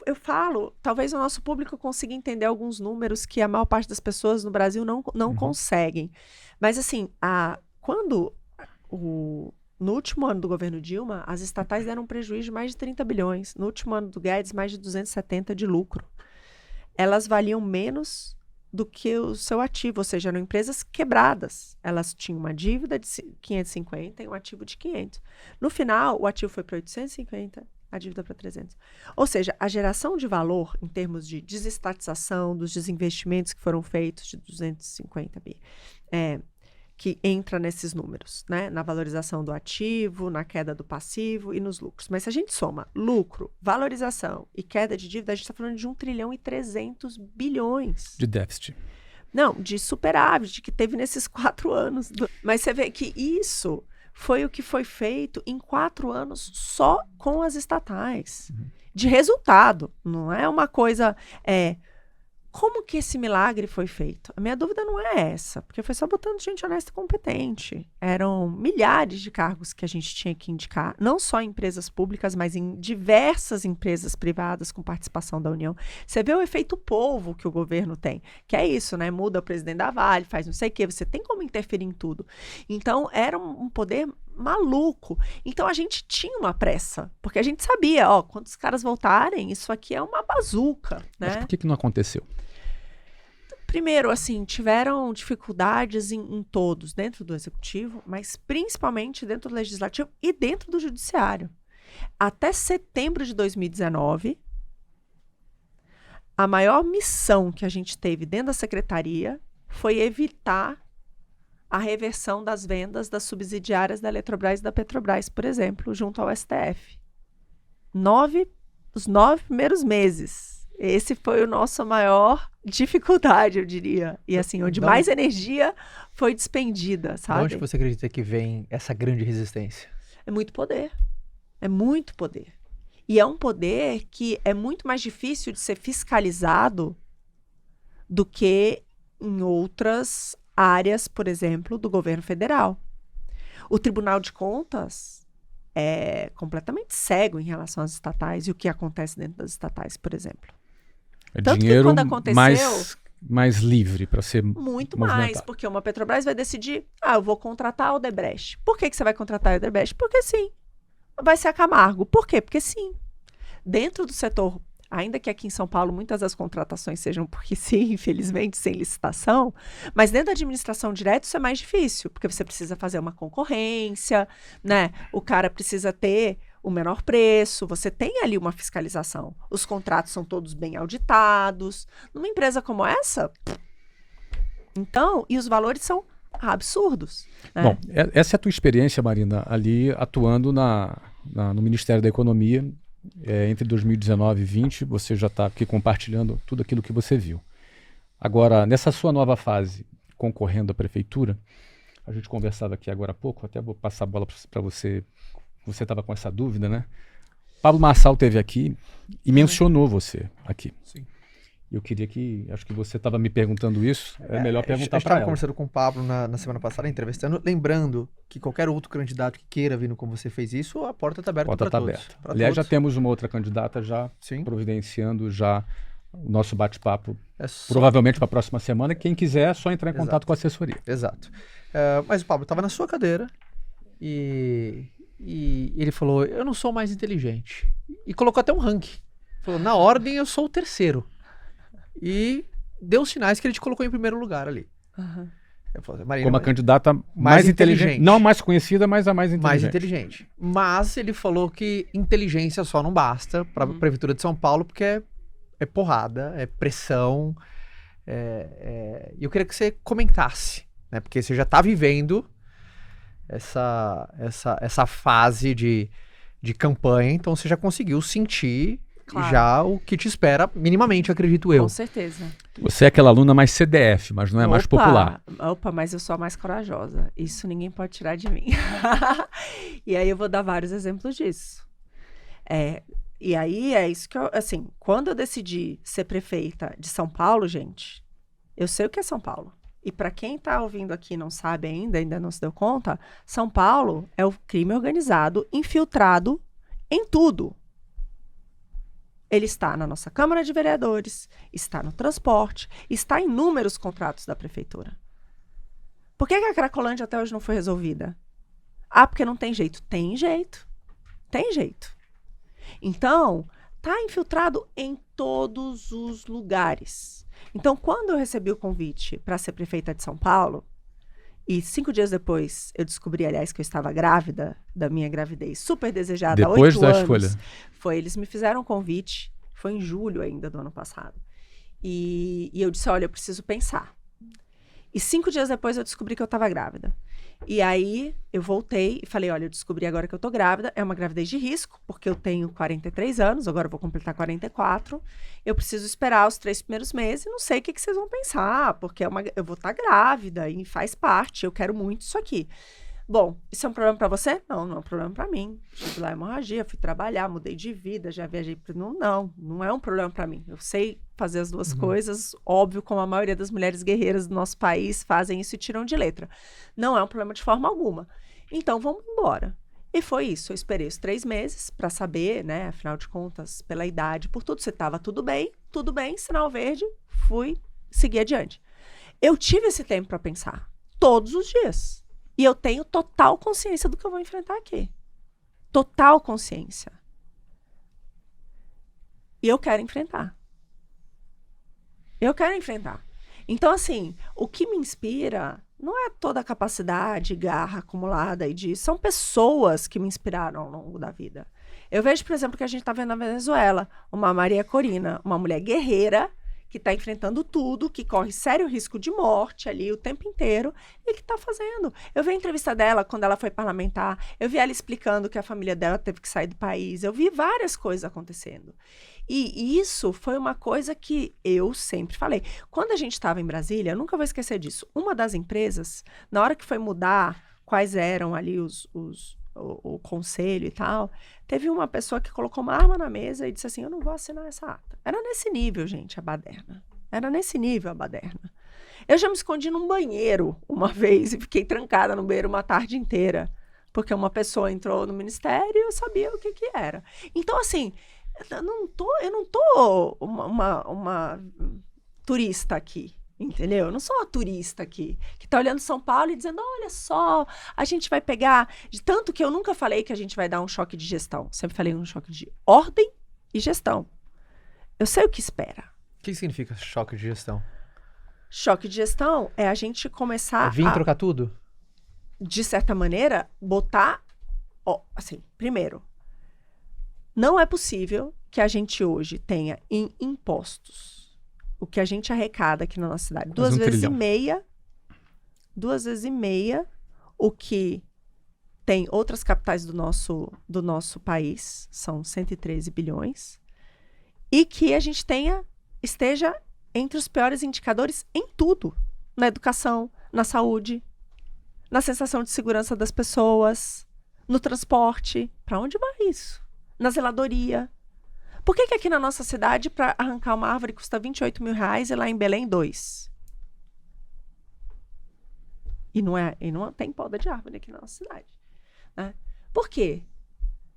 Eu falo, talvez o nosso público consiga entender alguns números que a maior parte das pessoas no Brasil não conseguem. Mas, assim, no último ano do governo Dilma, as estatais deram um prejuízo de mais de 30 bilhões. No último ano do Guedes, mais de 270 de lucro. Elas valiam menos do que o seu ativo, ou seja, eram empresas quebradas. Elas tinham uma dívida de 550 e um ativo de 500. No final, o ativo foi para 850, a dívida para 300. Ou seja, a geração de valor, em termos de desestatização dos desinvestimentos que foram feitos de 250 bi, que entra nesses números, né? Na valorização do ativo, na queda do passivo e nos lucros. Mas se a gente soma lucro, valorização e queda de dívida, a gente está falando de 1 trilhão e 300 bilhões. De déficit. Não, de superávit que teve nesses 4 anos. Mas você vê que isso foi o que foi feito em 4 anos só com as estatais. De resultado. Não é uma coisa... Como que esse milagre foi feito? A minha dúvida não é essa, porque foi só botando gente honesta e competente. Eram milhares de cargos que a gente tinha que indicar, não só em empresas públicas, mas em diversas empresas privadas com participação da União. Você vê o efeito polvo que o governo tem, que é isso, né? Muda o presidente da Vale, faz não sei o quê, você tem como interferir em tudo. Então, era um poder maluco. Então, a gente tinha uma pressa, porque a gente sabia, quando os caras voltarem, isso aqui é uma bazuca, né? Mas por que não aconteceu? Primeiro, assim, tiveram dificuldades em todos, dentro do executivo, mas principalmente dentro do legislativo e dentro do judiciário. Até setembro de 2019, a maior missão que a gente teve dentro da secretaria foi evitar a reversão das vendas das subsidiárias da Eletrobras e da Petrobras, por exemplo, junto ao STF. Os 9 primeiros meses. Esse foi o nosso maior dificuldade, eu diria. E assim, onde mais energia foi despendida, sabe? De onde você acredita que vem essa grande resistência? É muito poder. É muito poder. E é um poder que é muito mais difícil de ser fiscalizado do que em outras áreas, por exemplo, do governo federal. O Tribunal de Contas é completamente cego em relação às estatais e o que acontece dentro das estatais, por exemplo. É Tanto dinheiro que quando aconteceu, mais livre para ser muito movimentado. mais, porque uma Petrobras vai decidir, eu vou contratar a Odebrecht. Por que você vai contratar a Odebrecht? Porque sim. Vai ser a Camargo. Por quê? Porque sim. Dentro do setor, ainda que aqui em São Paulo muitas das contratações sejam porque sim, infelizmente, sem licitação, mas dentro da administração direta isso é mais difícil, porque você precisa fazer uma concorrência, né? O cara precisa ter o menor preço, você tem ali uma fiscalização. Os contratos são todos bem auditados. Numa empresa como essa, então, e os valores são absurdos. Né? Bom, essa é a tua experiência, Marina, ali atuando no Ministério da Economia, entre 2019 e 2020, você já está aqui compartilhando tudo aquilo que você viu. Agora, nessa sua nova fase, concorrendo à prefeitura, a gente conversava aqui agora há pouco, até vou passar a bola para você, você estava com essa dúvida, né? Pablo Marçal esteve aqui e mencionou você aqui. Sim. Eu queria que, acho que você estava me perguntando isso, é melhor perguntar A gente para estava ela. conversando com o Pablo na semana passada, entrevistando, lembrando que qualquer outro candidato que queira vir como você fez isso, a porta está aberta Porta para está todos. aberta. Pra Aliás, já todos. temos uma outra candidata já Sim. providenciando já o nosso bate-papo, É só... provavelmente para a próxima semana. Quem quiser é só entrar em Exato. contato com a assessoria. Exato. Mas o Pablo estava na sua cadeira e ele falou, eu não sou mais inteligente. E colocou até um ranking. Falou, na ordem eu sou o terceiro. E deu sinais que ele te colocou em primeiro lugar ali. Aham. Eu falei, Marina, Como a mas- candidata mais inteligente. inteligente. Não a mais conhecida, mas a mais inteligente. mais inteligente. Mas ele falou que inteligência só não basta para a Prefeitura de São Paulo, porque é porrada, é pressão. E eu queria que você comentasse, né? Porque você já está vivendo essa fase de campanha, então você já conseguiu sentir Claro. já o que te espera, minimamente, acredito eu. Com certeza. Você é aquela aluna mais CDF, mas não é mais popular. Opa, mas eu sou a mais corajosa. Isso ninguém pode tirar de mim. E aí eu vou dar vários exemplos disso. E aí é isso que eu, assim, quando eu decidi ser prefeita de São Paulo, gente, eu sei o que é São Paulo. E para quem tá ouvindo aqui e não sabe ainda não se deu conta, São Paulo é o crime organizado infiltrado em tudo. Ele está na nossa Câmara de Vereadores, está no transporte, está em inúmeros contratos da prefeitura. Por que a Cracolândia até hoje não foi resolvida? Ah, porque não tem jeito. Tem jeito. Tem jeito. Então, está infiltrado em todos os lugares. Então, quando eu recebi o convite para ser prefeita de São Paulo, e 5 dias depois eu descobri, aliás, que eu estava grávida da minha gravidez, super desejada há 8 Depois da anos. escolha. Eles me fizeram um convite, foi em julho ainda do ano passado. E eu disse, olha, eu preciso pensar. E 5 dias depois eu descobri que eu estava grávida. E aí eu voltei e falei, olha, eu descobri agora que eu tô grávida, é uma gravidez de risco, porque eu tenho 43 anos, agora eu vou completar 44, eu preciso esperar os 3 primeiros meses, não sei o que vocês vão pensar, porque eu vou estar grávida e faz parte, eu quero muito isso aqui. Bom, isso é um problema para você? Não, não é um problema para mim. Tive lá hemorragia, fui trabalhar, mudei de vida, já viajei. Não é um problema para mim. Eu sei fazer as duas coisas, óbvio, como a maioria das mulheres guerreiras do nosso país fazem isso e tiram de letra. Não é um problema de forma alguma. Então, vamos embora. E foi isso. Eu esperei os 3 meses para saber, né? Afinal de contas, pela idade, por tudo, se estava tudo bem, sinal verde, fui seguir adiante. Eu tive esse tempo para pensar, todos os dias. E eu tenho total consciência do que eu vou enfrentar aqui. Total consciência. E eu quero enfrentar. Eu quero enfrentar. Então, assim, o que me inspira não é toda a capacidade, garra acumulada são pessoas que me inspiraram ao longo da vida. Eu vejo, por exemplo, que a gente está vendo na Venezuela, uma Maria Corina, uma mulher guerreira, que está enfrentando tudo, que corre sério risco de morte ali o tempo inteiro e que está fazendo. Eu vi a entrevista dela quando ela foi parlamentar, eu vi ela explicando que a família dela teve que sair do país, eu vi várias coisas acontecendo. E isso foi uma coisa que eu sempre falei. Quando a gente estava em Brasília, eu nunca vou esquecer disso, uma das empresas, na hora que foi mudar quais eram ali o conselho e tal, teve uma pessoa que colocou uma arma na mesa e disse assim, eu não vou assinar essa ata. Era nesse nível, gente, a baderna. Era nesse nível a baderna. Eu já me escondi num banheiro uma vez e fiquei trancada no banheiro uma tarde inteira, porque uma pessoa entrou no ministério e eu sabia o que era. Então, assim, eu não tô uma turista aqui. Entendeu? Eu não sou uma turista aqui, que tá olhando São Paulo e dizendo, olha só, a gente vai pegar... De tanto que eu nunca falei que a gente vai dar um choque de gestão. Sempre falei um choque de ordem e gestão. Eu sei o que espera. O que significa choque de gestão? Choque de gestão é a gente começar Vir trocar tudo? De certa maneira, botar... assim, primeiro, não é possível que a gente hoje tenha em impostos o que a gente arrecada aqui na nossa cidade. 2 vezes e meia o que tem outras capitais do nosso país, são 113 bilhões, e que a gente esteja entre os piores indicadores em tudo. Na educação, na saúde, na sensação de segurança das pessoas, no transporte. Para onde vai isso? Na zeladoria. Por que aqui na nossa cidade, para arrancar uma árvore, custa R$28 mil e lá em Belém, 2? E não tem poda de árvore aqui na nossa cidade. Né? Por quê?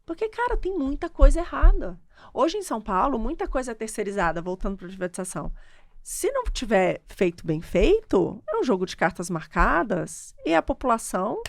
Porque, cara, tem muita coisa errada. Hoje em São Paulo, muita coisa é terceirizada, voltando para a privatização. Se não tiver feito bem feito, é um jogo de cartas marcadas e a população,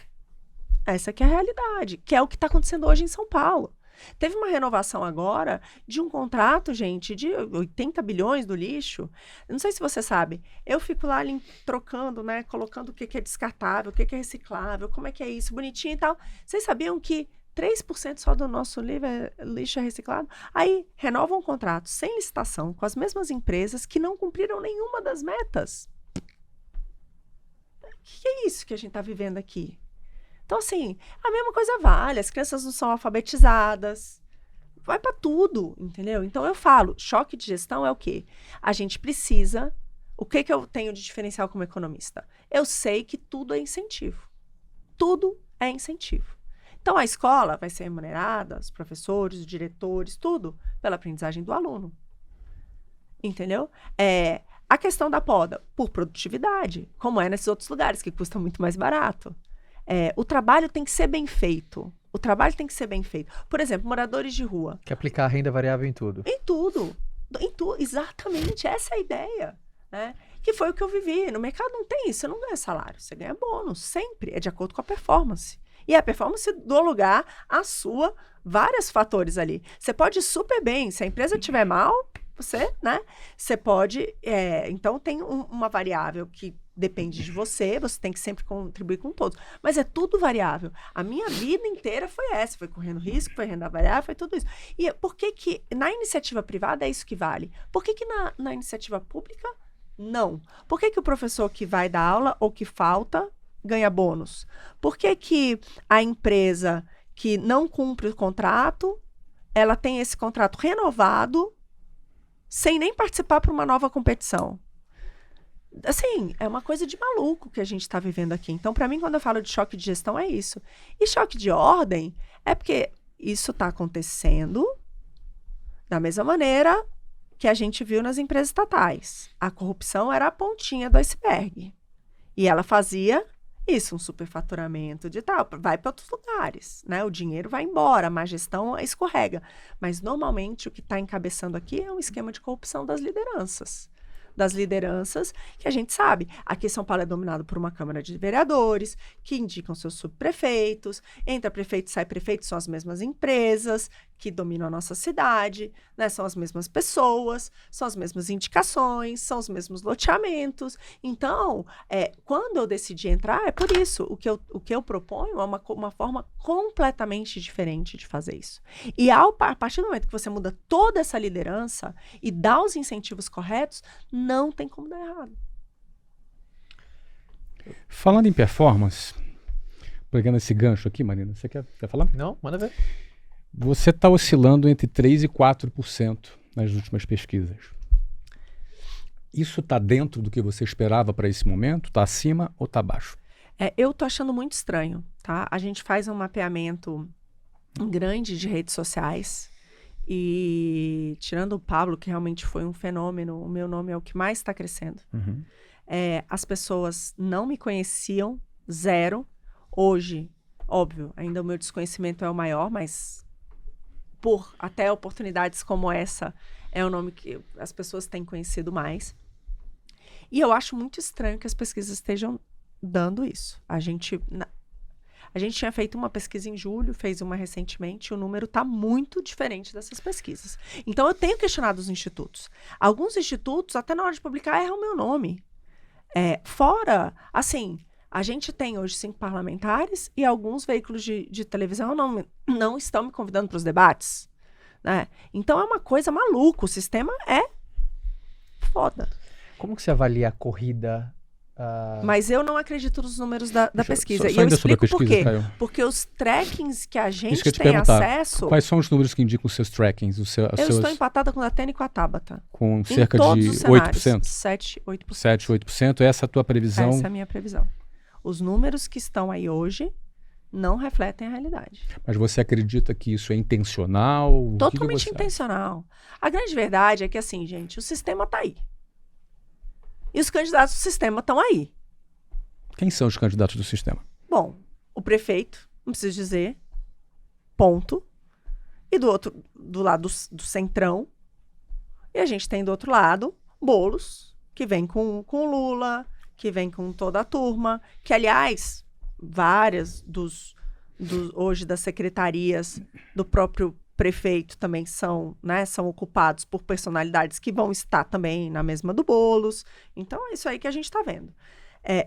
essa que é a realidade, que é o que está acontecendo hoje em São Paulo. Teve uma renovação agora de um contrato, gente, de 80 bilhões do lixo. Não sei se você sabe, eu fico lá trocando, né, colocando o que é descartável, o que é reciclável, como é que é isso, bonitinho e tal. Vocês sabiam que 3% só do nosso lixo é reciclado? Aí, renovam um contrato sem licitação com as mesmas empresas que não cumpriram nenhuma das metas. O que é isso que a gente está vivendo aqui? Então, assim, a mesma coisa vale. As crianças não são alfabetizadas. Vai para tudo, entendeu? Então, eu falo, choque de gestão é o quê? A gente precisa... O que eu tenho de diferencial como economista? Eu sei que tudo é incentivo. Tudo é incentivo. Então, a escola vai ser remunerada, os professores, os diretores, tudo, pela aprendizagem do aluno. Entendeu? A questão da poda, por produtividade, como é nesses outros lugares, que custa muito mais barato. O trabalho tem que ser bem feito. O trabalho tem que ser bem feito. Por exemplo, moradores de rua. Que aplicar a renda variável em tudo. Em tudo. Exatamente, essa é a ideia. Né? Que foi o que eu vivi. No mercado não tem isso, você não ganha salário, você ganha bônus, sempre. É de acordo com a performance. E a performance do lugar, a sua, vários fatores ali. Você pode ir super bem, se a empresa estiver mal, você pode... então, tem uma variável que depende de você tem que sempre contribuir com todos. Mas é tudo variável. A minha vida inteira foi essa, foi correndo risco, foi renda variável, foi tudo isso. E por que na iniciativa privada é isso que vale? Por que na iniciativa pública, não? Por que o professor que vai dar aula ou que falta ganha bônus? Por que a empresa que não cumpre o contrato, ela tem esse contrato renovado sem nem participar para uma nova competição? Assim, é uma coisa de maluco que a gente está vivendo aqui. Então, para mim, quando eu falo de choque de gestão, é isso. E choque de ordem é porque isso está acontecendo da mesma maneira que a gente viu nas empresas estatais. A corrupção era a pontinha do iceberg. E ela fazia isso, um superfaturamento de tal, vai para outros lugares, né? O dinheiro vai embora, a má gestão escorrega. Mas, normalmente, o que está encabeçando aqui é um esquema de corrupção das lideranças. Das lideranças, que a gente sabe. Aqui São Paulo é dominado por uma Câmara de Vereadores, que indicam seus subprefeitos, entra prefeito, sai prefeito, são as mesmas empresas que dominam a nossa cidade, né? São as mesmas pessoas, são as mesmas indicações, são os mesmos loteamentos. Então, quando eu decidi entrar, é por isso. O que eu proponho é uma forma completamente diferente de fazer isso. E a partir do momento que você muda toda essa liderança e dá os incentivos corretos, não tem como dar errado. Falando em performance, pegando esse gancho aqui, Marina, você quer falar? Não, manda ver. Você está oscilando entre 3% e 4% nas últimas pesquisas. Isso está dentro do que você esperava para esse momento? Está acima ou está abaixo? Eu estou achando muito estranho, tá? A gente faz um mapeamento grande de redes sociais e, tirando o Pablo, que realmente foi um fenômeno, o meu nome é o que mais está crescendo. Uhum. As pessoas não me conheciam, zero. Hoje, óbvio, ainda o meu desconhecimento é o maior, mas por até oportunidades como essa, é o nome que as pessoas têm conhecido mais. E eu acho muito estranho que as pesquisas estejam dando isso. A gente tinha feito uma pesquisa em julho, fez uma recentemente, e o número está muito diferente dessas pesquisas. Então, eu tenho questionado os institutos. Alguns institutos, até na hora de publicar, erram o meu nome. Fora, assim, a gente tem hoje 5 parlamentares e alguns veículos de televisão não estão me convidando para os debates. Né? Então, é uma coisa maluca. O sistema é foda. Como que você avalia a corrida Mas eu não acredito nos números da pesquisa. Só E eu ainda sobre a explico por pesquisa, quê. Caio. Porque os trackings que a Isso gente que eu te tem perguntar. acesso... Quais são os números que indicam os seus trackings? Eu estou empatada com a Datena e com a Tabata. Com cerca em todos de os cenários. 8%? 7, 8%. 7, 8%. Essa é a tua previsão? Essa é a minha previsão. Os números que estão aí hoje não refletem a realidade. Mas você acredita que isso é intencional? O que Totalmente você acha? intencional. A grande verdade é que, assim, gente, o sistema está aí. E os candidatos do sistema estão aí. Quem são os candidatos do sistema? Bom, o prefeito, não preciso dizer, ponto. E do lado do centrão. E a gente tem do outro lado Boulos, que vem com o Lula, que vem com toda a turma, que, aliás, várias hoje das secretarias do próprio prefeito também são ocupados por personalidades que vão estar também na mesma do Boulos. Então, é isso aí que a gente está vendo.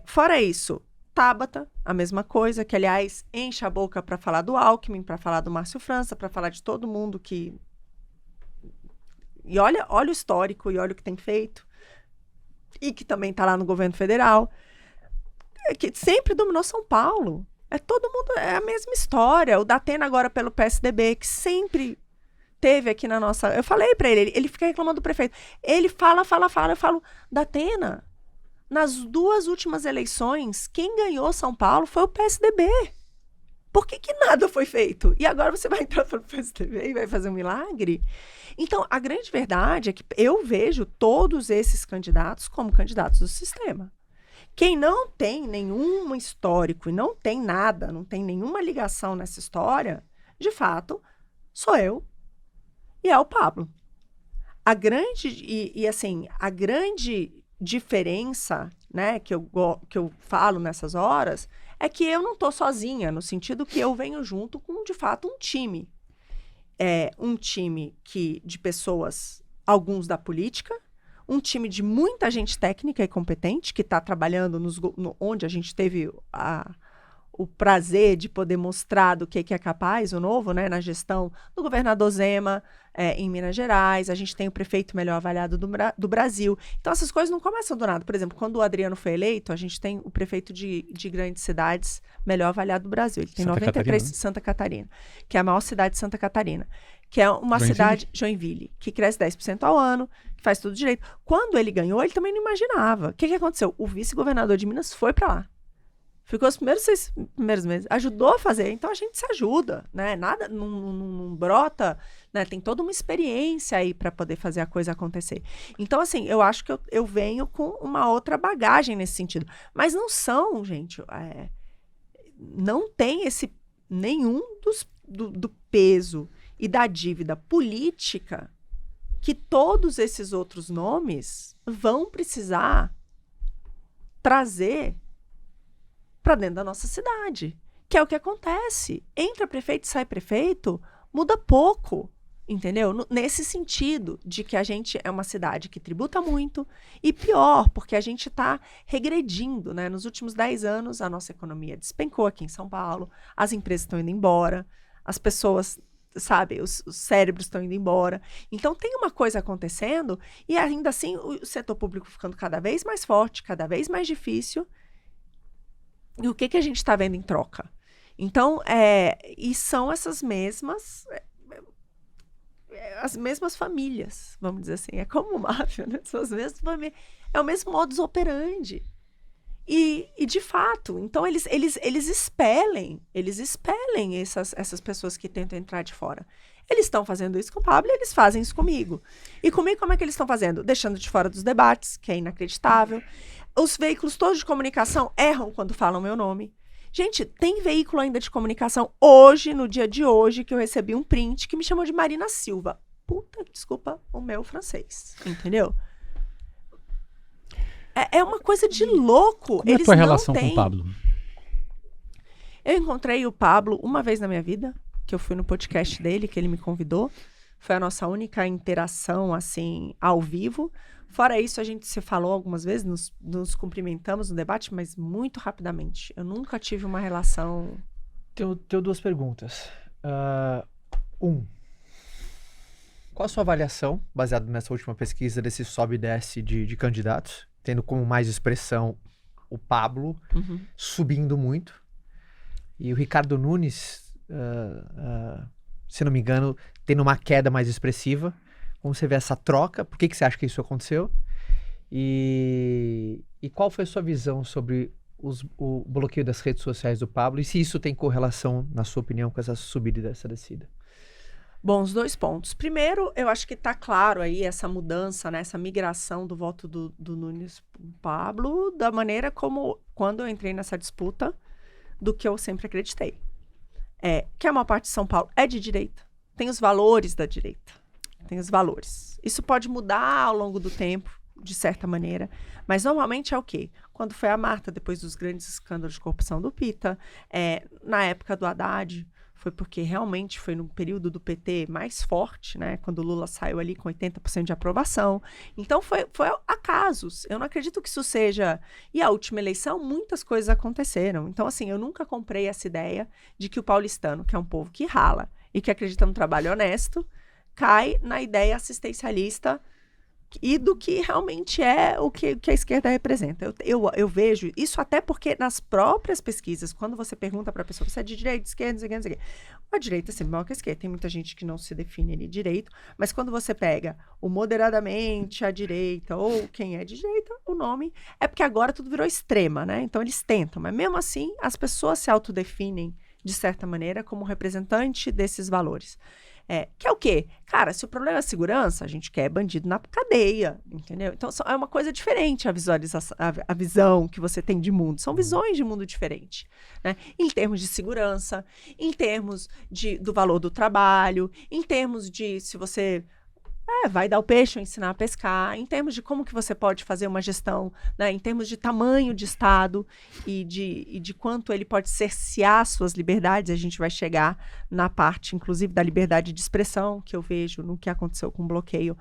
Fora isso, Tabata, a mesma coisa, que, aliás, enche a boca para falar do Alckmin, para falar do Márcio França, para falar de todo mundo que... E olha o histórico e olha o que tem feito. E que também está lá no governo federal. Que sempre dominou São Paulo. Todo mundo, é a mesma história. O Datena agora pelo PSDB, que sempre teve aqui na nossa... Eu falei para ele fica reclamando do prefeito. Ele fala, eu falo, Datena, nas 2 últimas eleições, quem ganhou São Paulo foi o PSDB. Por que nada foi feito? E agora você vai entrar pelo PSDB e vai fazer um milagre? Então, a grande verdade é que eu vejo todos esses candidatos como candidatos do sistema. Quem não tem nenhum histórico e não tem nada, não tem nenhuma ligação nessa história, de fato, sou eu e é o Pablo. A grande diferença, né, que eu falo nessas horas é que eu não estou sozinha, no sentido que eu venho junto com, de fato, um time. Um time de pessoas, alguns da política, um time de muita gente técnica e competente que está trabalhando onde a gente teve o prazer de poder mostrar do que é capaz, o novo, né, na gestão do governador Zema, em Minas Gerais. A gente tem o prefeito melhor avaliado do Brasil. Então, essas coisas não começam do nada. Por exemplo, quando o Adriano foi eleito, a gente tem o prefeito de grandes cidades melhor avaliado do Brasil. Ele tem Santa 93, Catarina, né? Santa Catarina, que é a maior cidade de Santa Catarina, que é uma cidade, Joinville, que cresce 10% ao ano, que faz tudo direito. Quando ele ganhou, ele também não imaginava. O que aconteceu? O vice-governador de Minas foi para lá. Ficou os primeiros meses. Ajudou a fazer. Então, a gente se ajuda, né? Nada, não brota, né? Tem toda uma experiência aí para poder fazer a coisa acontecer. Então, assim, eu acho que eu venho com uma outra bagagem nesse sentido. Mas não são, gente... não tem nenhum do peso e da dívida política que todos esses outros nomes vão precisar trazer para dentro da nossa cidade, que é o que acontece. Entra prefeito e sai prefeito, muda pouco, entendeu? Nesse sentido de que a gente é uma cidade que tributa muito e pior, porque a gente está regredindo, né? Nos últimos 10 anos, a nossa economia despencou aqui em São Paulo, as empresas estão indo embora, as pessoas, sabe, os cérebros estão indo embora. Então, tem uma coisa acontecendo e ainda assim o setor público ficando cada vez mais forte, cada vez mais difícil. E o que a gente está vendo em troca? Então, e são essas as mesmas famílias, vamos dizer assim. É como máfia, né? São as mesmas famílias. É o mesmo modus operandi. E de fato, então eles expelem essas pessoas que tentam entrar de fora. Eles estão fazendo isso com o Pablo e eles fazem isso comigo. E comigo, como é que eles estão fazendo? Deixando de fora dos debates, que é inacreditável. Os veículos todos de comunicação erram quando falam meu nome. Gente, tem veículo ainda de comunicação hoje, no dia de hoje, que eu recebi um print que me chamou de Marina Silva. Puta, desculpa o meu francês, entendeu? É uma coisa de louco. Como é a tua relação com o Pablo? Eu encontrei o Pablo uma vez na minha vida, que eu fui no podcast dele, que ele me convidou. Foi a nossa única interação, assim, ao vivo. Fora isso, a gente se falou algumas vezes, nos cumprimentamos no debate, mas muito rapidamente. Eu nunca tive uma relação... Tenho 2 perguntas. Qual a sua avaliação, baseada nessa última pesquisa, desse sobe e desce de candidatos, tendo como mais expressão o Pablo Uhum. subindo muito. E o Ricardo Nunes, se não me engano, tendo uma queda mais expressiva. Como você vê essa troca? Por que você acha que isso aconteceu? E qual foi a sua visão sobre o bloqueio das redes sociais do Pablo? E se isso tem correlação, na sua opinião, com essa subida e dessa descida? Bom, os 2 pontos. Primeiro, eu acho que está claro aí essa mudança, né, essa migração do voto do Nunes para o Pablo, da maneira como, quando eu entrei nessa disputa, do que eu sempre acreditei. Que a maior parte de São Paulo é de direita, tem os valores da direita, tem os valores. Isso pode mudar ao longo do tempo, de certa maneira, mas normalmente é o quê? Quando foi a Marta, depois dos grandes escândalos de corrupção do Pita, na época do Haddad, foi porque realmente foi no período do PT mais forte, né? Quando o Lula saiu ali com 80% de aprovação. Então, foi acasos. Eu não acredito que isso seja... E a última eleição, muitas coisas aconteceram. Então, assim, eu nunca comprei essa ideia de que o paulistano, que é um povo que rala e que acredita no trabalho honesto, cai na ideia assistencialista e do que realmente é o que a esquerda representa. Eu vejo isso até porque nas próprias pesquisas, quando você pergunta para a pessoa, você é de direita, de esquerda, não sei o que, não sei o que. A direita é sempre maior que a esquerda. Tem muita gente que não se define ali direito, mas quando você pega o moderadamente à direita ou quem é de direita, o nome é porque agora tudo virou extrema, né? Então eles tentam, mas mesmo assim as pessoas se autodefinem de certa maneira como representante desses valores. Que é o quê? Cara, se o problema é segurança, a gente quer bandido na cadeia, entendeu? Então, é uma coisa diferente a visão que você tem de mundo. São visões de mundo diferentes, né? Em termos de segurança, em termos do valor do trabalho, em termos de se você... vai dar o peixe ou ensinar a pescar, em termos de como que você pode fazer uma gestão, né, em termos de tamanho de Estado e de quanto ele pode cercear suas liberdades. A gente vai chegar na parte, inclusive, da liberdade de expressão, que eu vejo no que aconteceu com o bloqueio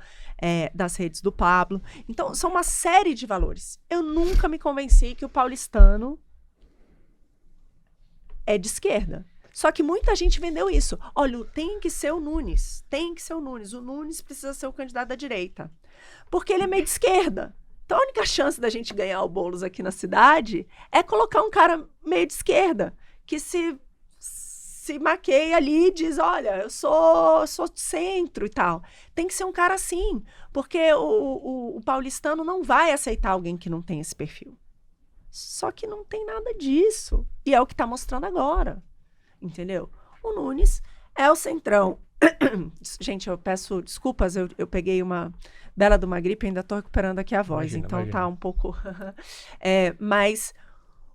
das redes do Pablo. Então, são uma série de valores. Eu nunca me convenci que o paulistano é de esquerda. Só que muita gente vendeu isso. Olha, tem que ser o Nunes. Tem que ser o Nunes. O Nunes precisa ser o candidato da direita. Porque ele é meio de esquerda. Então, a única chance da gente ganhar o Boulos aqui na cidade é colocar um cara meio de esquerda, que se maqueia ali e diz, olha, eu sou de centro e tal. Tem que ser um cara assim. Porque o paulistano não vai aceitar alguém que não tem esse perfil. Só que não tem nada disso. E é o que está mostrando agora. Entendeu? O Nunes é o centrão. Gente, eu peço desculpas, eu peguei uma bela de uma gripe, ainda estou recuperando aqui a voz, então tá um pouco... mas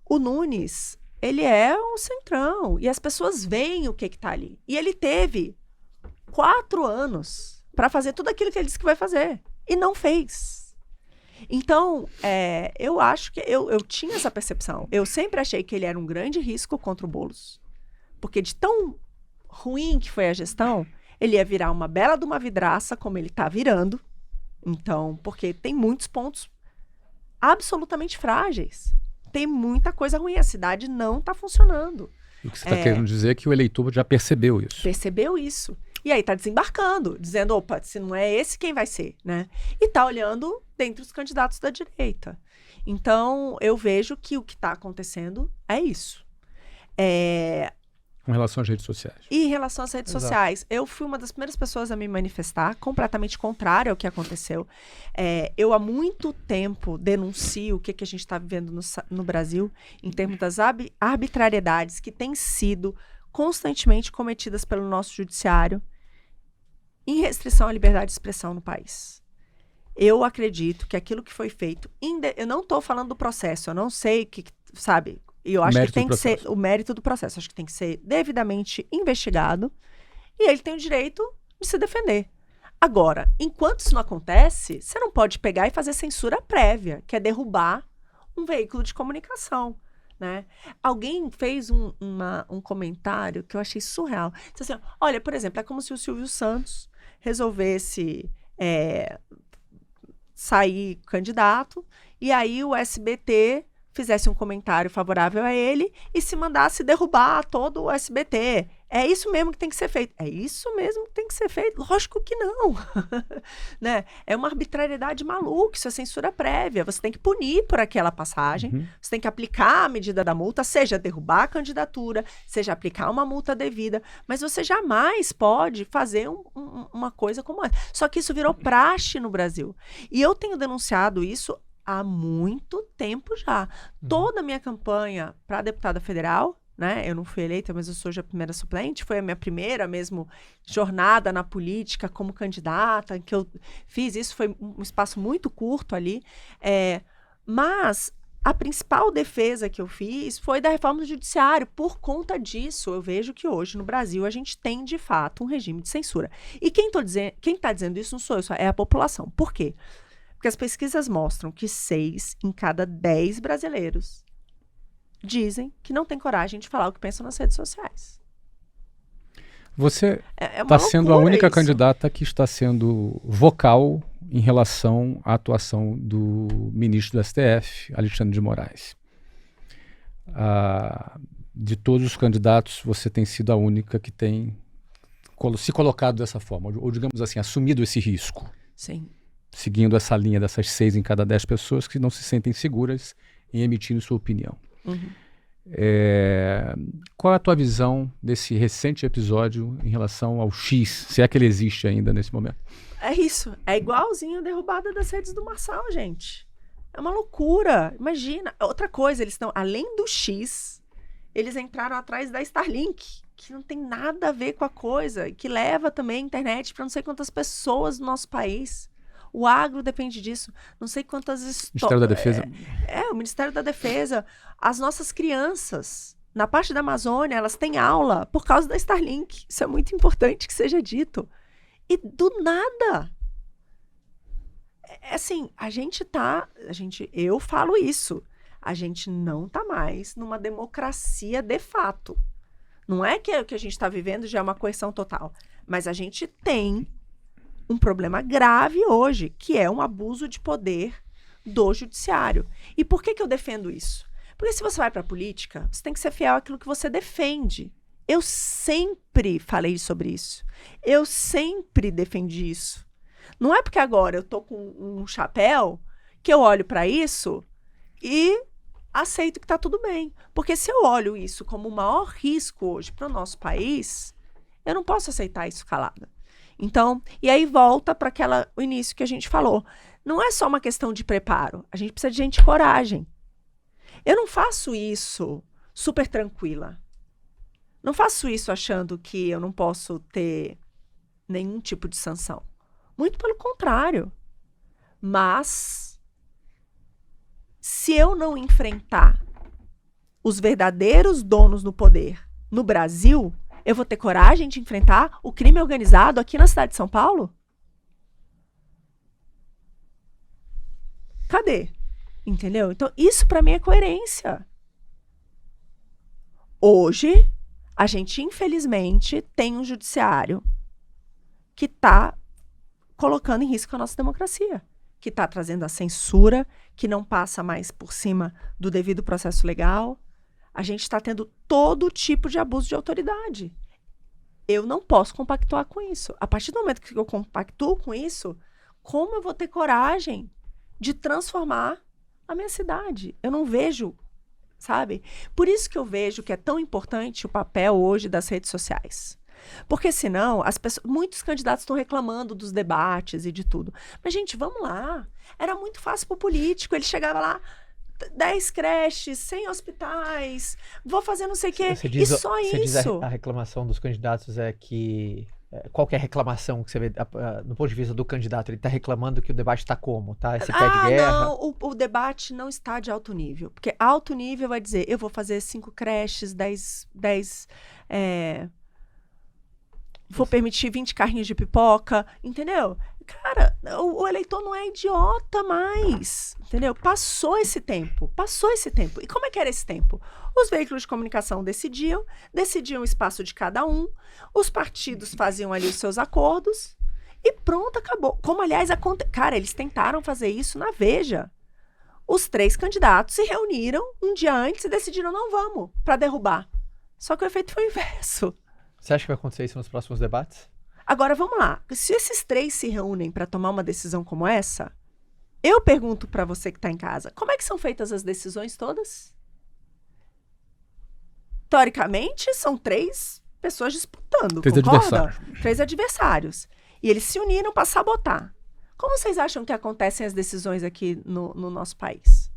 o Nunes, ele é um centrão, e as pessoas veem o que tá ali. E ele teve 4 anos para fazer tudo aquilo que ele disse que vai fazer, e não fez. Então, eu acho que eu tinha essa percepção. Eu sempre achei que ele era um grande risco contra o Boulos. Porque de tão ruim que foi a gestão, ele ia virar uma bela de uma vidraça, como ele está virando. Então, porque tem muitos pontos absolutamente frágeis. Tem muita coisa ruim. A cidade não está funcionando. E o que você está querendo dizer é que o eleitor já percebeu isso. Percebeu isso. E aí está desembarcando, dizendo, opa, se não é esse, quem vai ser, né? E está olhando dentre os candidatos da direita. Então, eu vejo que o que está acontecendo é isso. Com relação às redes sociais. E em relação às redes sociais, eu fui uma das primeiras pessoas a me manifestar, completamente contrária ao que aconteceu. Eu há muito tempo denuncio o que a gente está vivendo no Brasil, em termos das arbitrariedades que têm sido constantemente cometidas pelo nosso judiciário em restrição à liberdade de expressão no país. Eu acredito que aquilo que foi feito... Eu não estou falando do processo, eu não sei que, sabe... E eu acho que tem que ser o mérito do processo. Acho que tem que ser devidamente investigado. E ele tem o direito de se defender. Agora, enquanto isso não acontece, você não pode pegar e fazer censura prévia, que é derrubar um veículo de comunicação, né? Alguém fez um comentário que eu achei surreal. Disse assim, olha, por exemplo, é como se o Silvio Santos resolvesse sair candidato, e aí o SBT fizesse um comentário favorável a ele e se mandasse derrubar todo o SBT. É isso mesmo que tem que ser feito. É isso mesmo que tem que ser feito? Lógico que não. Né? É uma arbitrariedade maluca, isso é censura prévia. Você tem que punir por aquela passagem, você tem que aplicar a medida da multa, seja derrubar a candidatura, seja aplicar uma multa devida, mas você jamais pode fazer uma coisa como essa. Só que isso virou praxe no Brasil. E eu tenho denunciado isso há muito tempo já. Toda a minha campanha para deputada federal, né? Eu não fui eleita, mas eu sou já a primeira suplente. Foi a minha primeira mesmo jornada na política como candidata, que eu fiz isso. Foi um espaço muito curto ali. Mas a principal defesa que eu fiz foi da reforma do judiciário. Por conta disso, eu vejo que hoje no Brasil a gente tem, de fato, um regime de censura. E quem está dizendo isso não sou eu, é a população. Por quê? Porque as pesquisas mostram que 6 em cada 10 brasileiros dizem que não tem coragem de falar o que pensam nas redes sociais. Você está sendo a única candidata que está sendo vocal em relação à atuação do ministro do STF, Alexandre de Moraes. De todos os candidatos, você tem sido a única que tem se colocado dessa forma, ou digamos assim, assumido esse risco. Sim. Seguindo essa linha dessas 6 em cada 10 pessoas que não se sentem seguras em emitir sua opinião. Qual é a tua visão desse recente episódio em relação ao X, se é que ele existe ainda nesse momento? É isso, é igualzinho a derrubada das redes do Marçal, gente. É uma loucura, imagina. Outra coisa, eles estão, além do X, eles entraram atrás da Starlink, que não tem nada a ver com a coisa, que leva também a internet para não sei quantas pessoas do nosso país. O agro depende disso. Não sei quantas Ministério da Defesa. O Ministério da Defesa. As nossas crianças, na parte da Amazônia, elas têm aula por causa da Starlink. Isso é muito importante que seja dito. E do nada. Assim, eu falo isso. A gente não está mais numa democracia de fato. Não é que o que a gente está vivendo já é uma coerção total. Mas a gente tem um problema grave hoje, que é um abuso de poder do judiciário. E por que eu defendo isso? Porque se você vai para a política, você tem que ser fiel àquilo que você defende. Eu sempre falei sobre isso. Eu sempre defendi isso. Não é porque agora eu tô com um chapéu que eu olho para isso e aceito que tá tudo bem. Porque se eu olho isso como o maior risco hoje para o nosso país, eu não posso aceitar isso calada. Então, e aí volta para o início que a gente falou. Não é só uma questão de preparo. A gente precisa de gente de coragem. Eu não faço isso super tranquila. Não faço isso achando que eu não posso ter nenhum tipo de sanção. Muito pelo contrário. Mas, se eu não enfrentar os verdadeiros donos do poder no Brasil, eu vou ter coragem de enfrentar o crime organizado aqui na cidade de São Paulo? Cadê? Entendeu? Então, isso para mim é coerência. Hoje, a gente, infelizmente, tem um judiciário que está colocando em risco a nossa democracia, que está trazendo a censura, que não passa mais por cima do devido processo legal. A gente está tendo todo tipo de abuso de autoridade. Eu não posso compactuar com isso. A partir do momento que eu compactuo com isso, como eu vou ter coragem de transformar a minha cidade? Eu não vejo, sabe? Por isso que eu vejo que é tão importante o papel hoje das redes sociais. Porque senão, muitos candidatos estão reclamando dos debates e de tudo. Mas, gente, vamos lá. Era muito fácil para o político. Ele chegava lá, 10 creches, 100 hospitais, vou fazer não sei o quê. E só isso. A reclamação dos candidatos é que... Qual que é a reclamação que você vê do ponto de vista do candidato? Ele está reclamando que o debate está como? Tá? Esse pé de guerra? Não, o debate não está de alto nível. Porque alto nível vai dizer, eu vou fazer 5 creches, 10 vou permitir 20 carrinhos de pipoca, entendeu? Cara, o eleitor não é idiota mais, entendeu? Passou esse tempo. E como é que era esse tempo? Os veículos de comunicação decidiam o espaço de cada um, os partidos faziam ali os seus acordos e pronto, acabou. Como, aliás, cara, eles tentaram fazer isso na Veja. Os 3 candidatos se reuniram um dia antes e decidiram não vamos para derrubar. Só que o efeito foi o inverso. Você acha que vai acontecer isso nos próximos debates? Agora vamos lá. Se esses 3 se reúnem para tomar uma decisão como essa, eu pergunto para você que está em casa, como é que são feitas as decisões todas? Teoricamente, são 3 pessoas disputando, 3 concorda? adversários. 3 adversários. E eles se uniram para sabotar. Como vocês acham que acontecem as decisões aqui no nosso país?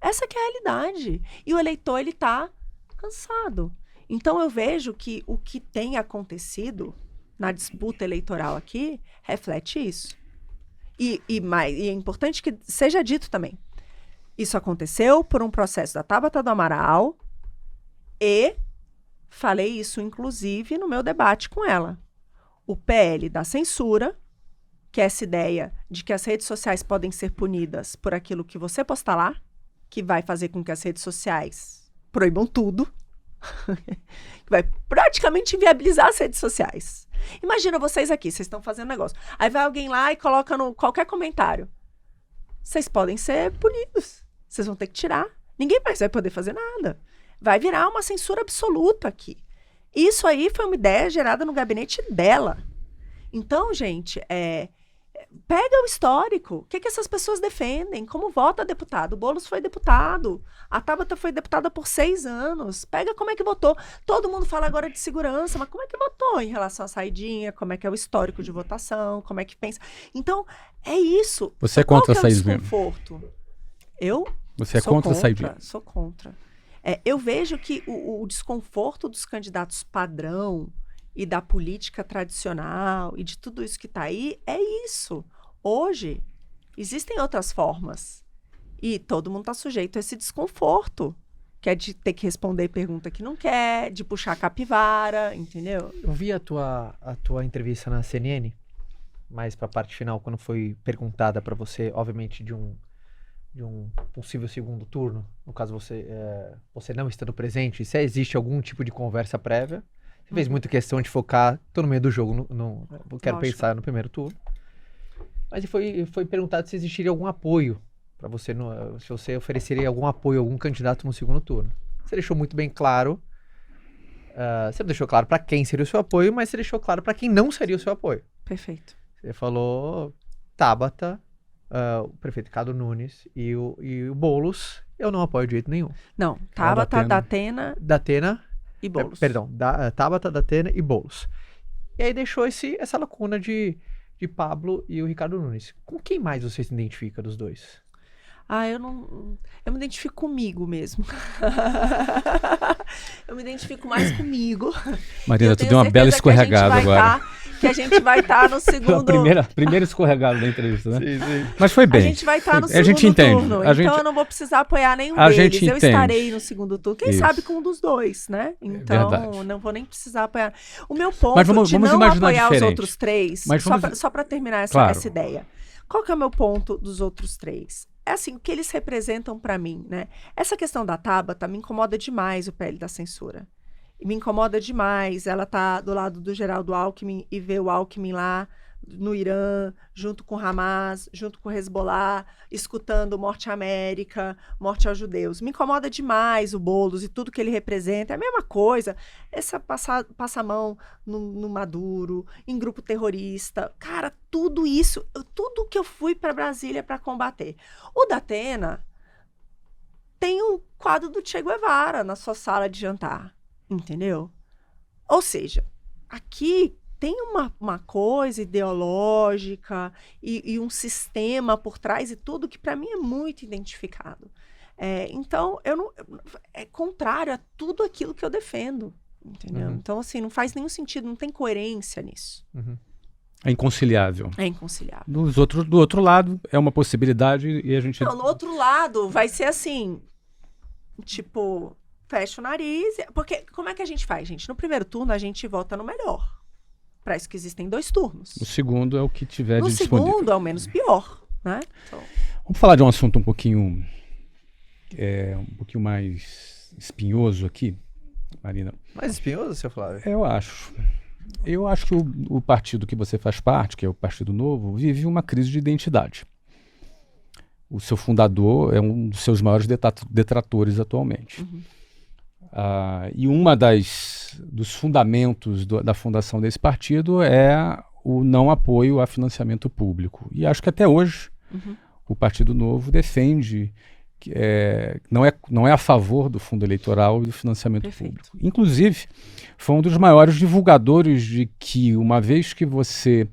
Essa que é a realidade. E o eleitor, ele está cansado. Então, eu vejo que o que tem acontecido na disputa eleitoral aqui reflete isso. E é importante que seja dito também. Isso aconteceu por um processo da Tabata do Amaral e falei isso, inclusive, no meu debate com ela. O PL da censura, que é essa ideia de que as redes sociais podem ser punidas por aquilo que você postar lá, que vai fazer com que as redes sociais proibam tudo, que vai praticamente inviabilizar as redes sociais. Imagina vocês aqui, vocês estão fazendo negócio. Aí vai alguém lá e coloca no qualquer comentário. Vocês podem ser punidos. Vocês vão ter que tirar. Ninguém mais vai poder fazer nada. Vai virar uma censura absoluta aqui. Isso aí foi uma ideia gerada no gabinete dela. Então, gente, pega o histórico. O que essas pessoas defendem? Como vota deputado? O Boulos foi deputado. A Tabata foi deputada por 6 anos. Pega como é que votou. Todo mundo fala agora de segurança, mas como é que votou em relação à saidinha? Como é que é o histórico de votação? Como é que pensa? Então, é isso. Você é contra a saidinha? Desconforto? Eu? Você é contra a saidinha? Sou contra. Eu vejo que o desconforto dos candidatos padrão e da política tradicional e de tudo isso que está aí é isso. Hoje, existem outras formas. E todo mundo está sujeito a esse desconforto. Que é de ter que responder pergunta que não quer, de puxar a capivara, entendeu? Eu vi a tua entrevista na CNN, mas para a parte final, quando foi perguntada para você, obviamente, de um possível segundo turno, no caso você não estando presente, se existe algum tipo de conversa prévia. Você fez muita questão de focar, tô no meio do jogo, quero Lógico. pensar no primeiro turno. Mas foi perguntado se existiria algum apoio para você, se você ofereceria algum apoio a algum candidato no segundo turno. Você deixou muito bem claro, você não deixou claro para quem seria o seu apoio, mas você deixou claro para quem não seria o seu apoio. Perfeito. Você falou Tabata, o prefeito Ricardo Nunes e o Boulos, eu não apoio de jeito nenhum. Não, Tabata, Datena. Datena Datena, e Boulos. Tabata, Datena e Boulos. E aí deixou essa lacuna de Pablo e o Ricardo Nunes. Com quem mais você se identifica dos dois? Eu me identifico comigo mesmo. Eu me identifico mais comigo. Marina, Eu tu tenho deu uma bela certeza escorregada agora. Que a gente vai estar no segundo... Primeira escorregada da entrevista, né? Sim. Mas foi bem. A gente vai estar no A segundo gente entende. turno. Então eu não vou precisar apoiar nenhum A deles. gente Eu entende. estarei no segundo turno. Quem Isso. sabe com um dos dois, né? Então, Verdade. não vou nem precisar apoiar. O meu ponto Mas vamos de não imaginar apoiar diferente. os outros 3, Mas só para terminar Claro. essa ideia. Qual que é o meu ponto dos outros 3? É assim, o que eles representam para mim, né? Essa questão da Tabata me incomoda demais, o PL da censura. E me incomoda demais ela tá do lado do Geraldo Alckmin e ver o Alckmin lá no Irã, junto com Hamas, junto com Hezbollah, escutando Morte à América, Morte aos Judeus. Me incomoda demais o Boulos e tudo que ele representa. É a mesma coisa. Essa passa a mão no Maduro, em grupo terrorista. Cara, tudo isso, tudo que eu fui para Brasília para combater. O Datena tem um quadro do Che Guevara na sua sala de jantar. Entendeu? Ou seja, aqui tem uma coisa ideológica e um sistema por trás e tudo que para mim é muito identificado. Então, é contrário a tudo aquilo que eu defendo. Entendeu? Uhum. Então, assim, não faz nenhum sentido, não tem coerência nisso. Uhum. É inconciliável. É inconciliável. Do outro lado, é uma possibilidade e a gente... Não, no outro lado, vai ser assim, tipo... Fecha o nariz. Porque como é que a gente faz, gente? No primeiro turno, a gente vota no melhor. Para isso que existem 2 turnos. O segundo é o que tiver No de disponível. segundo é o menos pior, né? Então, Vamos falar de um assunto um pouquinho mais espinhoso aqui, Marina. Mais espinhoso, seu Flávio? Eu acho. Eu acho que o partido que você faz parte, que é o Partido Novo, vive uma crise de identidade. o seu fundador é um dos seus maiores detratores atualmente. E uma dos fundamentos da fundação desse partido é o não apoio a financiamento público. E acho que até hoje o Partido Novo defende que não é a favor do fundo eleitoral e do financiamento público. Inclusive, foi um dos maiores divulgadores de que, uma vez que você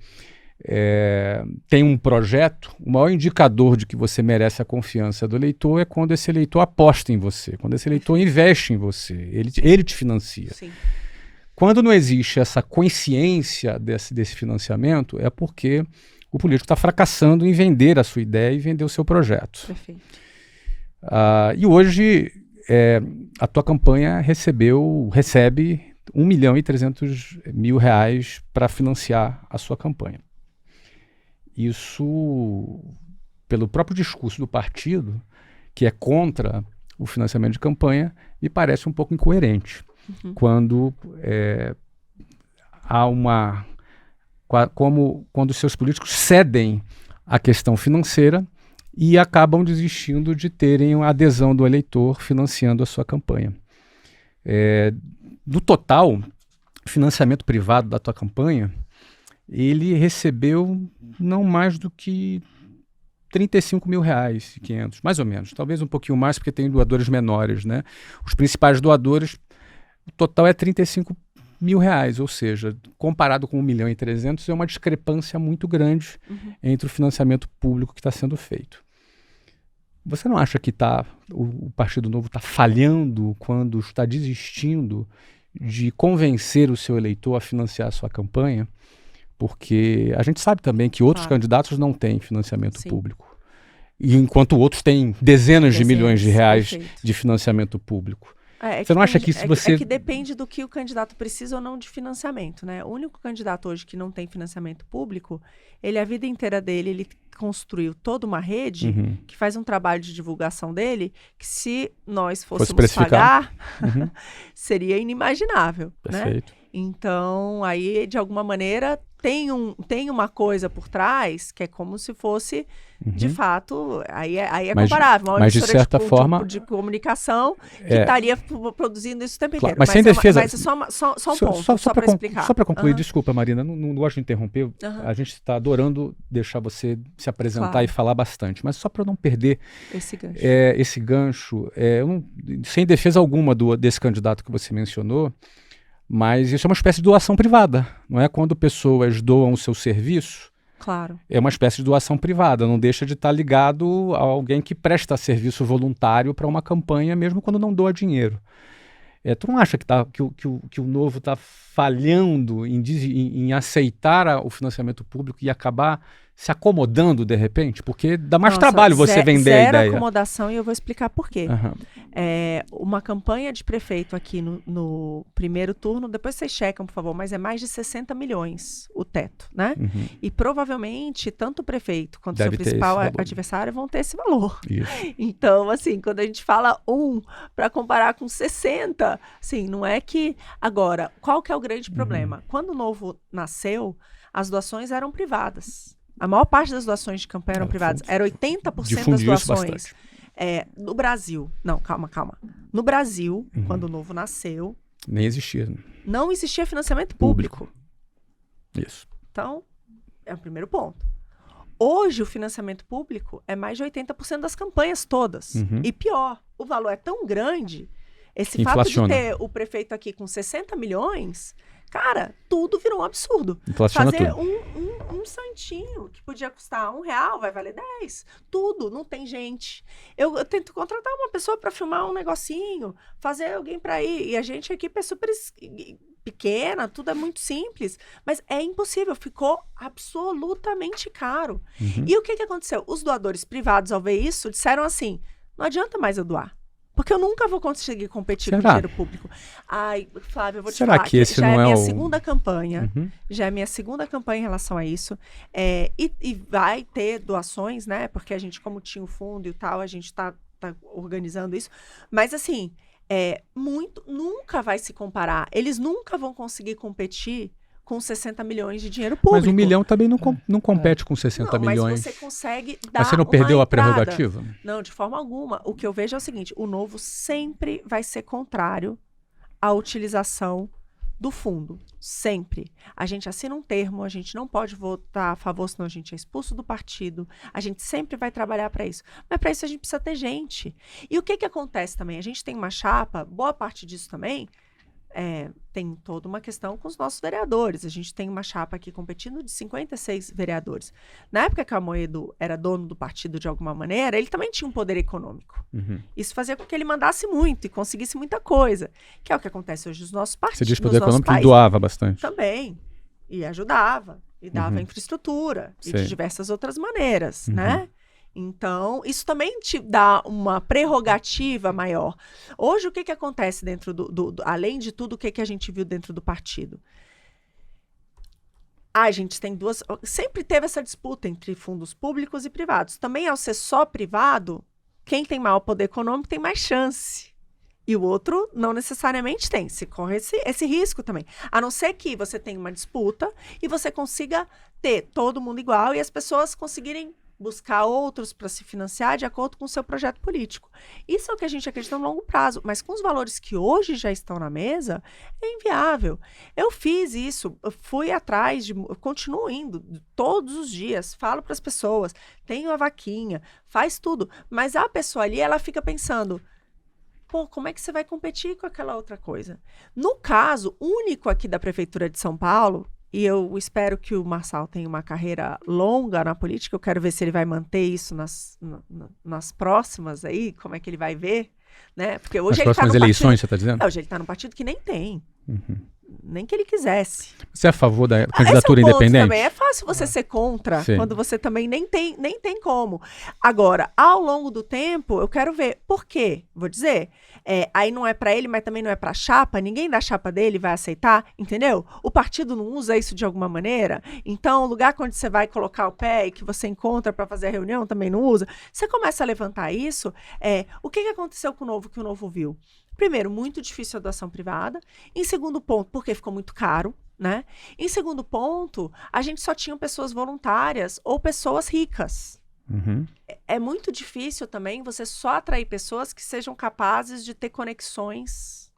tem um projeto, o maior indicador de que você merece a confiança do eleitor é quando esse eleitor aposta em você, quando esse eleitor investe em você, ele te financia. Sim. Quando não existe essa consciência desse financiamento, é porque o político está fracassando em vender a sua ideia e vender o seu projeto. Perfeito. E hoje a tua campanha recebe R$1.300.000 para financiar a sua campanha. Isso, pelo próprio discurso do partido, que é contra o financiamento de campanha, me parece um pouco incoerente. Quando quando os seus políticos cedem à questão financeira e acabam desistindo de terem a adesão do eleitor financiando a sua campanha. Do total, financiamento privado da tua campanha, ele recebeu não mais do que R$35.500, mais ou menos. Talvez um pouquinho mais, porque tem doadores menores, né? Os principais doadores, o total é R$35.000, ou seja, comparado com 1.300.000, é uma discrepância muito grande entre o financiamento público que está sendo feito. Você não acha que o Partido Novo está falhando quando está desistindo de convencer o seu eleitor a financiar a sua campanha? Porque a gente sabe também que outros candidatos não têm financiamento público. E enquanto outros têm dezenas de milhões de reais de financiamento público. Você não acha que isso É que depende do que o candidato precisa ou não de financiamento, né? O único candidato hoje que não tem financiamento público, a vida inteira dele, ele construiu toda uma rede que faz um trabalho de divulgação dele, que se nós fôssemos pagar, seria inimaginável, Perfeito. Né? Então, aí, de alguma maneira, tem uma coisa por trás que é como se fosse, de fato, aí é comparável. Uma mas de emissora certa forma de comunicação que estaria produzindo isso o tempo inteiro. Mas sem defesa. Mas é só um ponto, só para explicar. Só para concluir, desculpa, Marina, não gosto de interromper. A gente está adorando deixar você se apresentar e falar bastante, mas só para não perder esse gancho, sem defesa alguma desse candidato que você mencionou, mas isso é uma espécie de doação privada, não é? Quando pessoas doam o seu serviço, é uma espécie de doação privada, não deixa de estar ligado a alguém que presta serviço voluntário para uma campanha, mesmo quando não doa dinheiro. Tu não acha que o Novo está falhando em aceitar o financiamento público e acabar se acomodando de repente? Porque dá mais trabalho você vender a ideia. Zero acomodação, e eu vou explicar por quê. Uma campanha de prefeito aqui no primeiro turno, depois vocês checam, por favor, mas é mais de 60 milhões o teto, né? E provavelmente tanto o prefeito quanto o seu principal adversário vão ter esse valor. Isso. Então, assim, quando a gente fala para comparar com 60, assim, não é que... Agora, qual que é o grande problema? Quando o Novo nasceu, as doações eram privadas. A maior parte das doações de campanha eram privadas. Era 80% das doações. No Brasil. Não, calma. No Brasil, quando o Novo nasceu... Nem existia. Não existia financiamento público. Isso. Então, é o primeiro ponto. Hoje, o financiamento público é mais de 80% das campanhas todas. E pior, o valor é tão grande... Esse fato de ter o prefeito aqui com 60 milhões, cara, tudo virou um absurdo. Inflaciona fazer tudo. um santinho que podia custar R$1 vai valer 10. Tudo, não tem gente. Eu tento contratar uma pessoa para filmar um negocinho, fazer alguém para ir. E a equipe é super pequena, tudo é muito simples. Mas é impossível, ficou absolutamente caro. E o que aconteceu? Os doadores privados, ao ver isso, disseram assim, não adianta mais eu doar. Porque eu nunca vou conseguir competir com dinheiro público. Ai, Flávio, eu vou te falar que esse já não é é minha o... segunda campanha. Já é minha segunda campanha em relação a isso. E vai ter doações, né? Porque a gente, como tinha o fundo e tal, a gente tá organizando isso. Mas, assim, nunca vai se comparar. Eles nunca vão conseguir competir com 60 milhões de dinheiro público. Mas 1 milhão também não compete com 60 milhões. Mas você consegue dar Mas você não uma perdeu a entrada. prerrogativa? Não, de forma alguma. O que eu vejo é o seguinte, o Novo sempre vai ser contrário à utilização do fundo. Sempre. A gente assina um termo, a gente não pode votar a favor, senão a gente é expulso do partido. A gente sempre vai trabalhar para isso. Mas para isso a gente precisa ter gente. E o que acontece também? A gente tem uma chapa, boa parte disso também, tem toda uma questão com os nossos vereadores. A gente tem uma chapa aqui competindo de 56 vereadores. Na época que o Amoedo era dono do partido de alguma maneira, ele também tinha um poder econômico. Uhum. Isso fazia com que ele mandasse muito e conseguisse muita coisa, que é o que acontece hoje nos nossos partidos. Você diz poder econômico e doava bastante. Também. E ajudava. E dava infraestrutura. E de diversas outras maneiras, né? Então, isso também te dá uma prerrogativa maior. Hoje, o que acontece dentro além de tudo, o que a gente viu dentro do partido? A gente tem sempre teve essa disputa entre fundos públicos e privados. Também, ao ser só privado, quem tem maior poder econômico tem mais chance. E o outro não necessariamente tem. Se corre esse risco também. A não ser que você tenha uma disputa e você consiga ter todo mundo igual e as pessoas conseguirem buscar outros para se financiar de acordo com o seu projeto político. Isso é o que a gente acredita no longo prazo, mas com os valores que hoje já estão na mesa, é inviável. Eu fiz isso, eu fui atrás, eu continuo indo todos os dias, falo para as pessoas, tenho a vaquinha, faz tudo, mas a pessoa ali, ela fica pensando, pô, como é que você vai competir com aquela outra coisa? No caso único aqui da Prefeitura de São Paulo, e eu espero que o Marçal tenha uma carreira longa na política. Eu quero ver se ele vai manter isso nas próximas aí, como é que ele vai ver, né? Porque hoje Nas próximas eleições, você está dizendo? Hoje ele está num partido que nem tem. Nem que ele quisesse. Você é a favor da candidatura independente? Também é fácil você ser contra, quando você também nem tem como. Agora, ao longo do tempo, eu quero ver por quê. Vou dizer, aí não é para ele, mas também não é para a chapa, ninguém da chapa dele vai aceitar, entendeu? O partido não usa isso de alguma maneira, então o lugar onde você vai colocar o pé e que você encontra para fazer a reunião também não usa. Você começa a levantar isso, o que aconteceu com o Novo, que o Novo viu? Primeiro, muito difícil a doação privada. Em segundo ponto, porque ficou muito caro, né? Em segundo ponto, a gente só tinha pessoas voluntárias ou pessoas ricas. É muito difícil também você só atrair pessoas que sejam capazes de ter conexões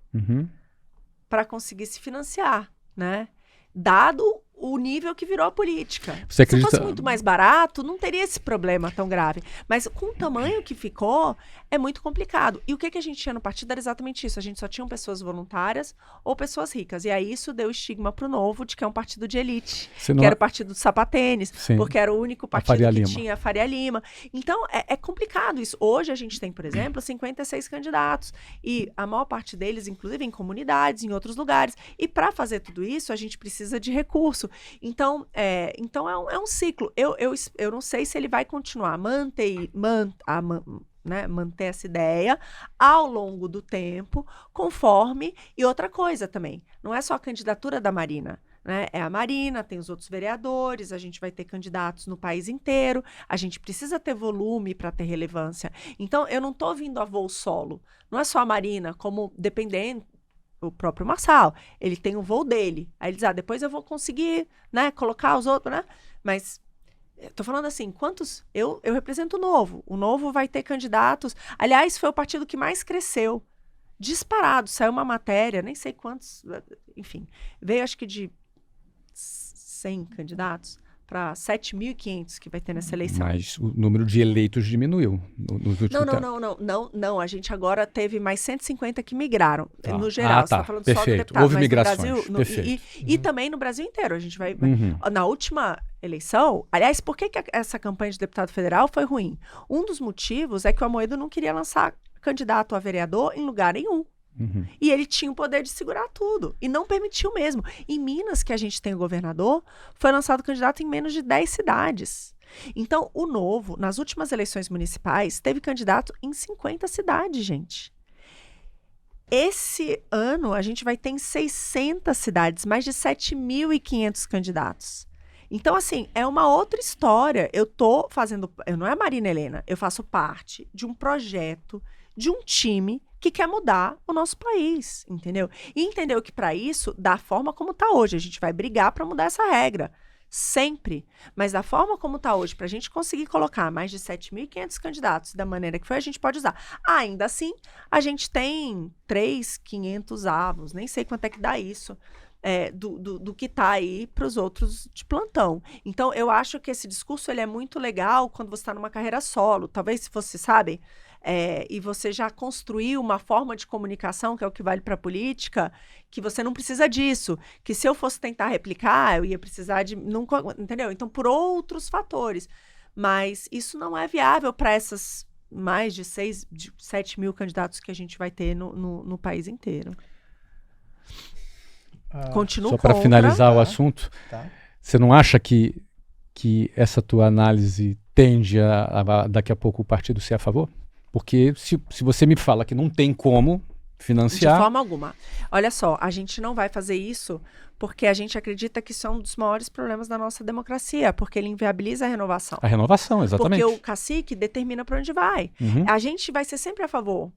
para conseguir se financiar, né? Dado o nível que virou a política. Você acredita... Se fosse muito mais barato, não teria esse problema tão grave. Mas com o tamanho que ficou, é muito complicado. E o que a gente tinha no partido era exatamente isso. A gente só tinha pessoas voluntárias ou pessoas ricas. E aí isso deu estigma para o Novo de que é um partido de elite. Que era o partido do sapatênis, porque era o único partido que tinha a Faria Lima. Então, é complicado isso. Hoje a gente tem, por exemplo, 56 candidatos. E a maior parte deles, inclusive em comunidades, em outros lugares. E para fazer tudo isso, a gente precisa de recurso. Então é um ciclo. Eu não sei se ele vai continuar a manter essa ideia ao longo do tempo, conforme... E outra coisa também, não é só a candidatura da Marina, né? É a Marina, tem os outros vereadores, a gente vai ter candidatos no país inteiro, a gente precisa ter volume para ter relevância. Então, eu não estou vindo a voo solo. Não é só a Marina, como dependendo... O próprio Marçal, ele tem um voo dele. Aí ele diz, depois eu vou conseguir, né, colocar os outros, né? Mas, tô falando assim, quantos... Eu represento o Novo. O Novo vai ter candidatos. Aliás, foi o partido que mais cresceu. Disparado. Saiu uma matéria, nem sei quantos... Enfim, veio acho que de 100 candidatos para 7.500 que vai ter nessa eleição. Mas o número de eleitos diminuiu nos últimos tempos. Não. A gente agora teve mais 150 que migraram. No geral, você está falando só do deputado. Houve mas migrações. No Brasil, e também no Brasil inteiro. A gente vai... Na última eleição... Aliás, por que essa campanha de deputado federal foi ruim? Um dos motivos é que o Amoedo não queria lançar candidato a vereador em lugar nenhum. E ele tinha o poder de segurar tudo. E não permitiu mesmo. Em Minas, que a gente tem o governador, foi lançado candidato em menos de 10 cidades. Então, o Novo, nas últimas eleições municipais, teve candidato em 50 cidades, gente. Esse ano, a gente vai ter em 600 cidades, mais de 7.500 candidatos. Então, assim, é uma outra história. Eu não é a Marina Helena, eu faço parte de um projeto, de um time que quer mudar o nosso país, entendeu? E entendeu que para isso, da forma como está hoje, a gente vai brigar para mudar essa regra. Sempre. Mas da forma como está hoje, para a gente conseguir colocar mais de 7.500 candidatos da maneira que foi, a gente pode usar. Ainda assim, a gente tem 3.500 avos, nem sei quanto é que dá isso, do que está aí para os outros de plantão. Então, eu acho que esse discurso ele é muito legal quando você está numa carreira solo. Talvez se você, sabe, e você já construiu uma forma de comunicação, que é o que vale para a política, que você não precisa disso. Que se eu fosse tentar replicar, eu ia precisar de... entendeu? Então, por outros fatores. Mas isso não é viável para essas mais de 7 mil candidatos que a gente vai ter no país inteiro. Continuo Só para finalizar o assunto, Tá. você não acha que essa tua análise tende a daqui a pouco o partido ser a favor? Porque se você me fala que não tem como financiar... De forma alguma. Olha só, a gente não vai fazer isso porque a gente acredita que isso é um dos maiores problemas da nossa democracia, porque ele inviabiliza a renovação. A renovação, exatamente. Porque o cacique determina para onde vai. Uhum. A gente vai ser sempre a favor.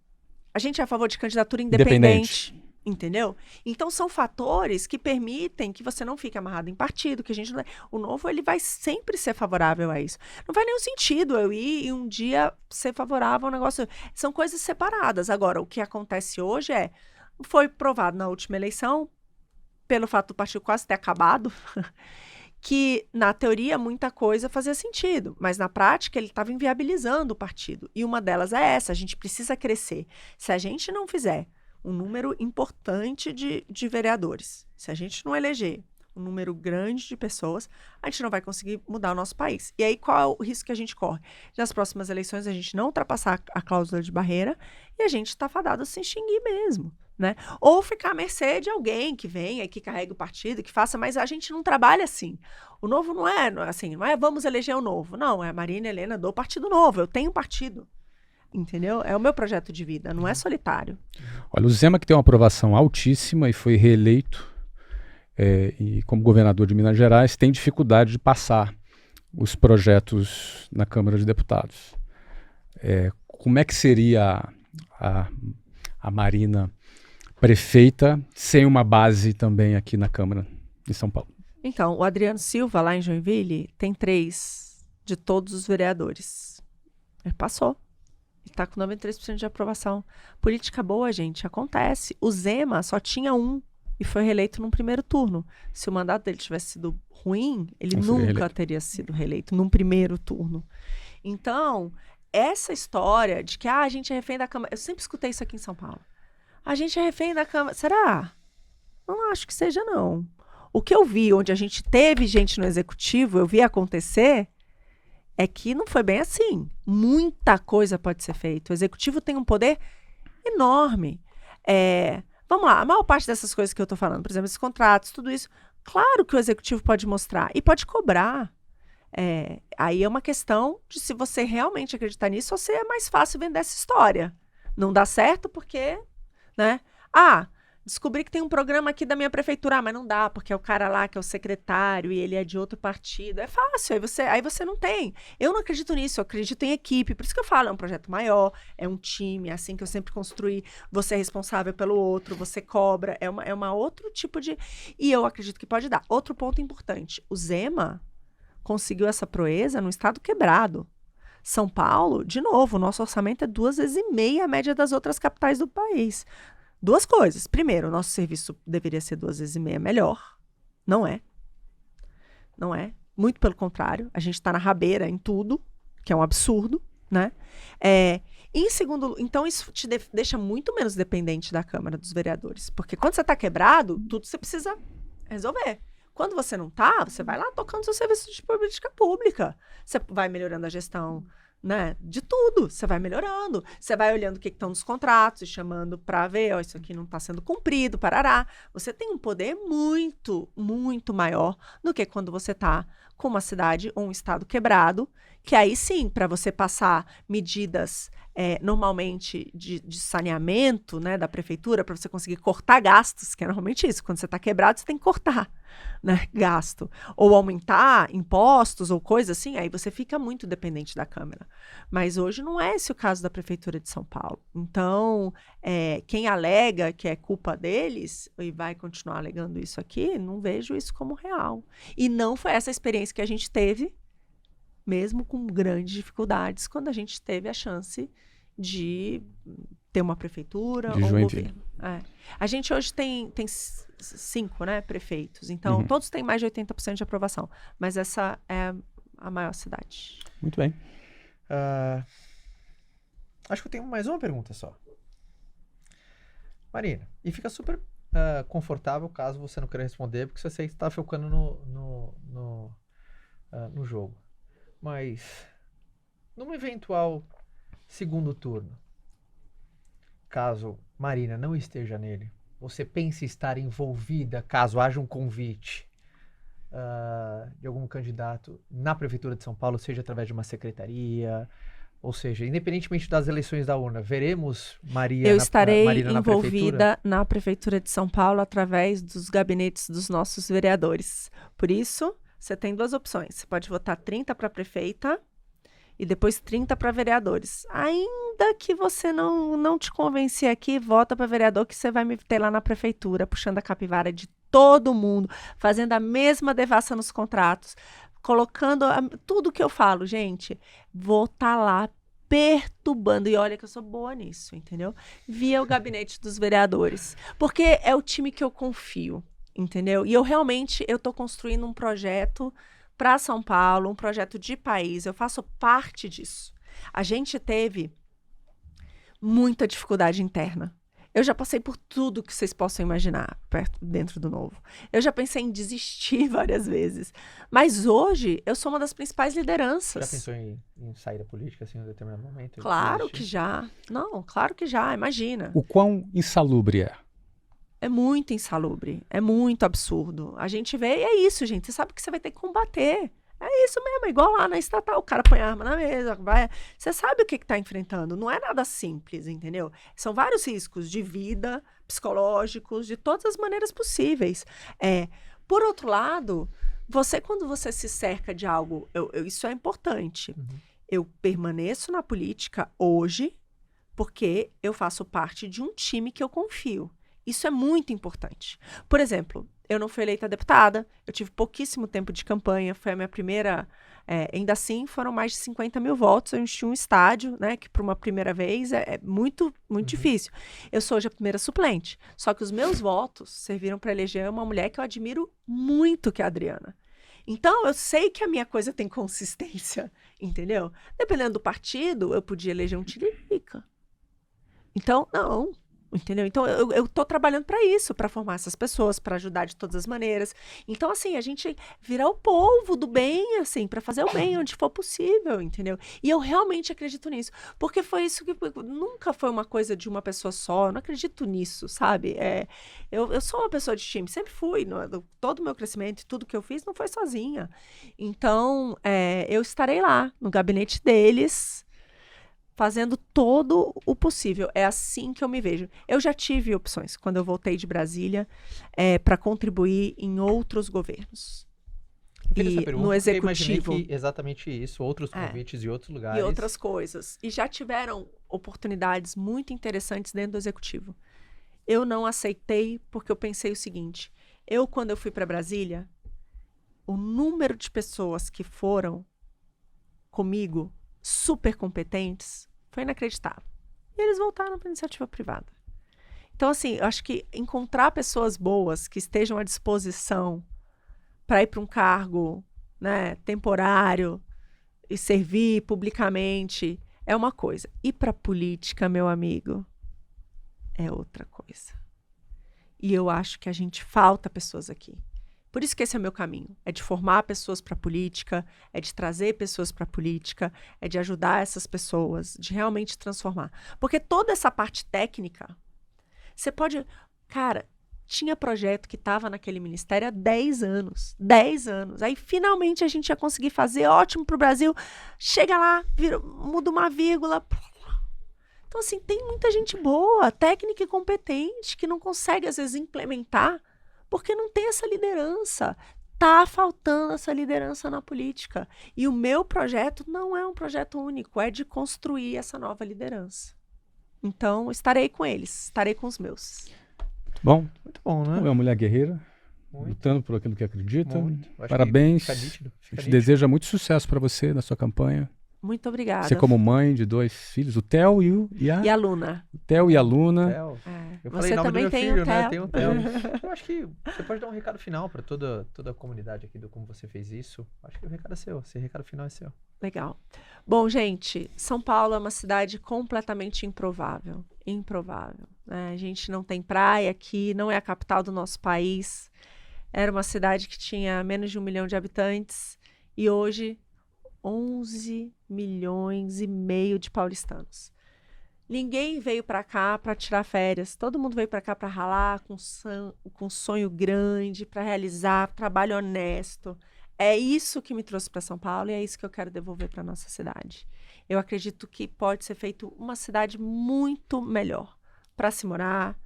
A gente é a favor de candidatura independente. Entendeu? Então, são fatores que permitem que você não fique amarrado em partido, que a gente não... O Novo, ele vai sempre ser favorável a isso. Não faz nenhum sentido eu ir e um dia ser favorável ao negócio. São coisas separadas. Agora, o que acontece hoje foi provado na última eleição, pelo fato do partido quase ter acabado, que, na teoria, muita coisa fazia sentido, mas na prática ele estava inviabilizando o partido. E uma delas é essa, a gente precisa crescer. Se a gente não fizer um número importante de vereadores, se a gente não eleger um número grande de pessoas, a gente não vai conseguir mudar o nosso país. E aí, qual é o risco que a gente corre? Nas próximas eleições, a gente não ultrapassar a cláusula de barreira e a gente está fadado a se extinguir mesmo, né? Ou ficar à mercê de alguém que venha e que carregue o partido, que faça, mas a gente não trabalha assim. O Novo não é assim, não é vamos eleger o Novo. Não, é a Marina Helena do Partido Novo, eu tenho partido. Entendeu? É o meu projeto de vida, não é solitário. Olha, o Zema, que tem uma aprovação altíssima e foi reeleito e como governador de Minas Gerais, tem dificuldade de passar os projetos na Câmara de Deputados. Como é que seria a Marina prefeita sem uma base também aqui na Câmara de São Paulo? Então, o Adriano Silva, lá em Joinville, tem 3 de todos os vereadores. Ele passou. Ele está com 93% de aprovação. Política boa, gente, acontece. O Zema só tinha 1 e foi reeleito num primeiro turno. Se o mandato dele tivesse sido ruim, ele nunca teria sido reeleito num primeiro turno. Então, essa história de que a gente é refém da Câmara... Eu sempre escutei isso aqui em São Paulo. A gente é refém da Câmara... Será? Não acho que seja, não. O que eu vi, onde a gente teve gente no executivo, eu vi acontecer... é que não foi bem assim. Muita coisa pode ser feita. O executivo tem um poder enorme. Vamos lá, a maior parte dessas coisas que eu estou falando, por exemplo, esses contratos, tudo isso, claro que o executivo pode mostrar e pode cobrar. Aí é uma questão de se você realmente acreditar nisso ou se é mais fácil vender essa história. Não dá certo porque, né? Descobri que tem um programa aqui da minha prefeitura, mas não dá, porque é o cara lá que é o secretário e ele é de outro partido. É fácil, aí você não tem. Eu não acredito nisso, eu acredito em equipe. Por isso que eu falo, é um projeto maior, é um time, é assim que eu sempre construí. Você é responsável pelo outro, você cobra, é uma outro tipo de... E eu acredito que pode dar. Outro ponto importante, o Zema conseguiu essa proeza num estado quebrado. São Paulo, de novo, o nosso orçamento é 2,5 vezes a média das outras capitais do país. 2 coisas. Primeiro, o nosso serviço deveria ser 2,5 vezes melhor. Não é. Não é. Muito pelo contrário. A gente está na rabeira em tudo, que é um absurdo, né? E em segundo, então isso te deixa muito menos dependente da Câmara dos Vereadores. Porque quando você está quebrado, tudo você precisa resolver. Quando você não está, você vai lá tocando seu serviço de política pública. Você vai melhorando a gestão, né, de tudo, você vai melhorando, você vai olhando o que estão nos contratos e chamando para ver, isso aqui não está sendo cumprido, parará. Você tem um poder muito, muito maior do que quando você está com uma cidade ou um estado quebrado, que aí sim, para você passar medidas normalmente de saneamento, né, da prefeitura, para você conseguir cortar gastos, que é normalmente isso, quando você está quebrado, você tem que cortar. né, gasto, ou aumentar impostos ou coisa assim, aí você fica muito dependente da Câmara. Mas hoje não é esse o caso da Prefeitura de São Paulo. Então, quem alega que é culpa deles e vai continuar alegando isso aqui, não vejo isso como real. E não foi essa experiência que a gente teve, mesmo com grandes dificuldades, quando a gente teve a chance de ter uma prefeitura ou um governo. A gente hoje tem 5, né, prefeitos, então todos têm mais de 80% de aprovação, mas essa é a maior cidade. Muito bem. Acho que eu tenho mais uma pergunta só. Marina, e fica super confortável caso você não queira responder, porque você está focando no jogo. Mas, num eventual segundo turno, caso Marina não esteja nele, você pensa em estar envolvida, caso haja um convite de algum candidato na Prefeitura de São Paulo, seja através de uma secretaria, ou seja, independentemente das eleições da urna, veremos Marina Eu estarei Marina envolvida na Prefeitura de São Paulo através dos gabinetes dos nossos vereadores. Por isso, você tem 2 opções. Você pode votar 30 para prefeita e depois 30 para vereadores. Ainda que você não te convencer aqui, vota para vereador, que você vai me ter lá na prefeitura, puxando a capivara de todo mundo, fazendo a mesma devassa nos contratos, colocando tudo que eu falo, gente, vou estar lá perturbando, e olha que eu sou boa nisso, entendeu? Via o gabinete dos vereadores, porque é o time que eu confio, entendeu? E eu tô construindo um projeto para São Paulo, um projeto de país, eu faço parte disso. A gente teve muita dificuldade interna. Eu já passei por tudo que vocês possam imaginar dentro do Novo. Eu já pensei em desistir várias vezes. Mas hoje, eu sou uma das principais lideranças. Já pensou em sair da política assim, em um determinado momento? Claro que já. Não, claro que já, imagina. O quão insalubre é? É muito insalubre, é muito absurdo. A gente vê, e é isso, gente. Você sabe que você vai ter que combater. É isso mesmo, é igual lá na estatal, o cara põe a arma na mesa, você sabe o que está enfrentando, não é nada simples, entendeu? São vários riscos de vida, psicológicos, de todas as maneiras possíveis. Por outro lado, quando você se cerca de algo, isso é importante. Eu permaneço na política hoje porque eu faço parte de um time que eu confio. Isso é muito importante. Por exemplo, eu não fui eleita deputada, eu tive pouquíssimo tempo de campanha, foi a minha primeira... ainda assim, foram mais de 50 mil votos, eu enchi um estádio, né, que para uma primeira vez é muito, muito difícil. Eu sou hoje a primeira suplente, só que os meus votos serviram para eleger uma mulher que eu admiro muito, que é a Adriana. Então, eu sei que a minha coisa tem consistência, entendeu? Dependendo do partido, eu podia eleger um tiririca. Então, não... Entendeu? Então, eu tô trabalhando para isso, para formar essas pessoas, para ajudar de todas as maneiras. Então, assim, a gente virar o povo do bem, assim, para fazer o bem onde for possível, entendeu? E eu realmente acredito nisso, porque foi isso que nunca foi uma coisa de uma pessoa só, eu não acredito nisso, sabe? Eu sou uma pessoa de time, sempre fui, todo o meu crescimento e tudo que eu fiz não foi sozinha. Então, eu estarei lá, no gabinete deles, fazendo todo o possível. É assim que eu me vejo. Eu já tive opções, quando eu voltei de Brasília, para contribuir em outros governos. E no executivo. Que exatamente isso, outros convites e outros lugares. E outras coisas. E já tiveram oportunidades muito interessantes dentro do executivo. Eu não aceitei porque eu pensei o seguinte, quando eu fui para Brasília, o número de pessoas que foram comigo super competentes foi inacreditável. E eles voltaram para a iniciativa privada. Então, assim, eu acho que encontrar pessoas boas que estejam à disposição para ir para um cargo, né, temporário e servir publicamente é uma coisa. Ir para a política, meu amigo, é outra coisa. E eu acho que a gente falta pessoas aqui. Por isso que esse é o meu caminho, é de formar pessoas para a política, é de trazer pessoas para a política, é de ajudar essas pessoas, de realmente transformar. Porque toda essa parte técnica, você pode... Cara, tinha projeto que estava naquele ministério há 10 anos. 10 anos. Aí, finalmente, a gente ia conseguir fazer, ótimo para o Brasil. Chega lá, muda uma vírgula. Então, assim, tem muita gente boa, técnica e competente, que não consegue, às vezes, implementar, Porque não tem essa liderança. Tá faltando essa liderança na política. E o meu projeto não é um projeto único, é de construir essa nova liderança. Então, estarei com eles, estarei com os meus. Bom, Muito bom, né? é uma mulher guerreira, Muito. lutando por aquilo que acredita. Muito. Eu acho Parabéns. que fica nítido, A fica gente nítido. deseja muito sucesso para você na sua campanha. Muito obrigada. Você como mãe de 2 filhos, o Theo e a E a Luna. o Theo e a Luna. Theo. É. Eu falei Você em nome do também meu tem filho, o né? Theo. Tem o Theo. Eu acho que você pode dar um recado final para toda a comunidade aqui do como você fez isso. Acho que o recado é seu. Esse recado final é seu. Legal. Bom, gente, São Paulo é uma cidade completamente improvável. Improvável. Né? A gente não tem praia aqui, não é a capital do nosso país. Era uma cidade que tinha menos de 1 milhão de habitantes e hoje 11 milhões e meio de paulistanos. Ninguém veio para cá para tirar férias. Todo mundo veio para cá para ralar com sonho grande, para realizar trabalho honesto. É isso que me trouxe para São Paulo e é isso que eu quero devolver para nossa cidade. Eu acredito que pode ser feito uma cidade muito melhor para se morar,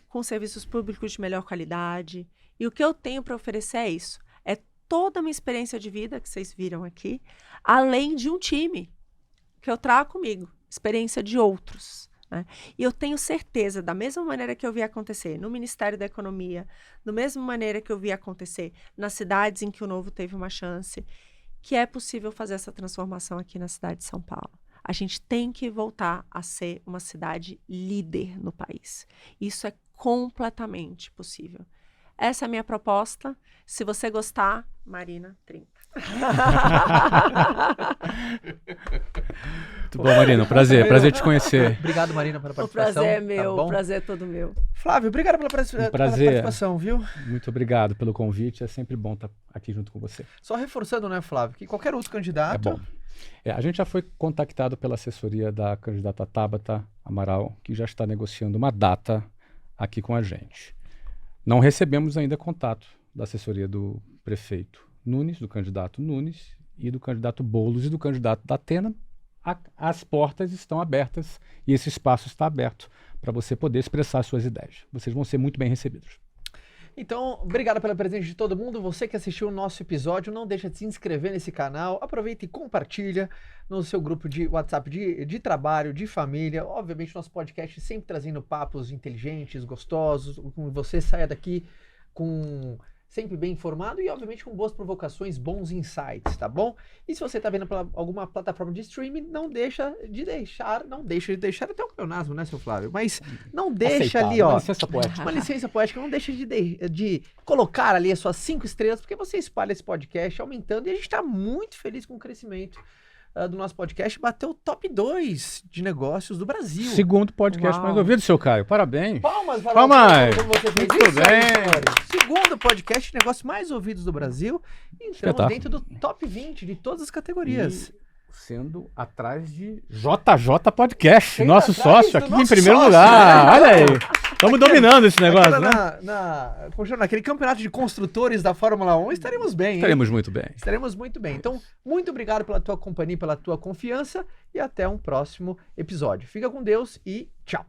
com serviços públicos de melhor qualidade. E o que eu tenho para oferecer é isso. É toda a minha experiência de vida que vocês viram aqui, além de um time que eu trago comigo, experiência de outros. Né? E eu tenho certeza, da mesma maneira que eu vi acontecer no Ministério da Economia, da mesma maneira que eu vi acontecer nas cidades em que o Novo teve uma chance, que é possível fazer essa transformação aqui na cidade de São Paulo. A gente tem que voltar a ser uma cidade líder no país. Isso é completamente possível. Essa é a minha proposta. Se você gostar, Marina, trinca. Muito bom, Marina. Prazer te conhecer. Obrigado, Marina, pela O participação. prazer é meu, Tá o bom? prazer é todo meu. Flávio, obrigado pela pela prazer. participação, viu? Muito obrigado pelo convite. É sempre bom estar aqui junto com você. Só reforçando, né, Flávio, que qualquer outro candidato... É bom. A gente já foi contactado pela assessoria da candidata Tabata Amaral, que já está negociando uma data aqui com a gente. Não recebemos ainda contato da assessoria do prefeito Nunes, do candidato Nunes, e do candidato Boulos e do candidato Datena. As portas estão abertas e esse espaço está aberto para você poder expressar suas ideias. Vocês vão ser muito bem recebidos. Então, obrigado pela presença de todo mundo. Você que assistiu o nosso episódio, não deixa de se inscrever nesse canal. Aproveita e compartilha no seu grupo de WhatsApp de trabalho, de família. Obviamente, nosso podcast sempre trazendo papos inteligentes, gostosos. Você saia daqui sempre bem informado e, obviamente, com boas provocações, bons insights, tá bom? E se você tá vendo pela alguma plataforma de streaming, não deixa de deixar até o pleonasmo, né, seu Flávio? Mas não deixa ali, ó. Uma licença poética. Uma licença poética, não deixa de colocar ali as suas 5 estrelas, porque você espalha esse podcast aumentando e a gente tá muito feliz com o crescimento do nosso podcast. Bateu o top 2 de negócios do Brasil. Segundo podcast Uau. mais ouvido, seu Caio. Parabéns. Palmas, para Palmas. como você fez Muito isso aí, bem. senhores. Segundo podcast de negócios mais ouvidos do Brasil. Entramos Espetáculo. dentro do top 20 de todas as categorias. Sendo atrás de JJ Podcast, Sendo nosso atrás sócio do aqui em nosso primeiro sócio, lugar. né? Olha aí. Estamos dominando esse negócio, Aquela né? como chama? Naquele campeonato de construtores da Fórmula 1, estaremos bem, hein? Estaremos muito bem. Estaremos muito bem. Então, muito obrigado pela tua companhia, pela tua confiança e até um próximo episódio. Fica com Deus e tchau.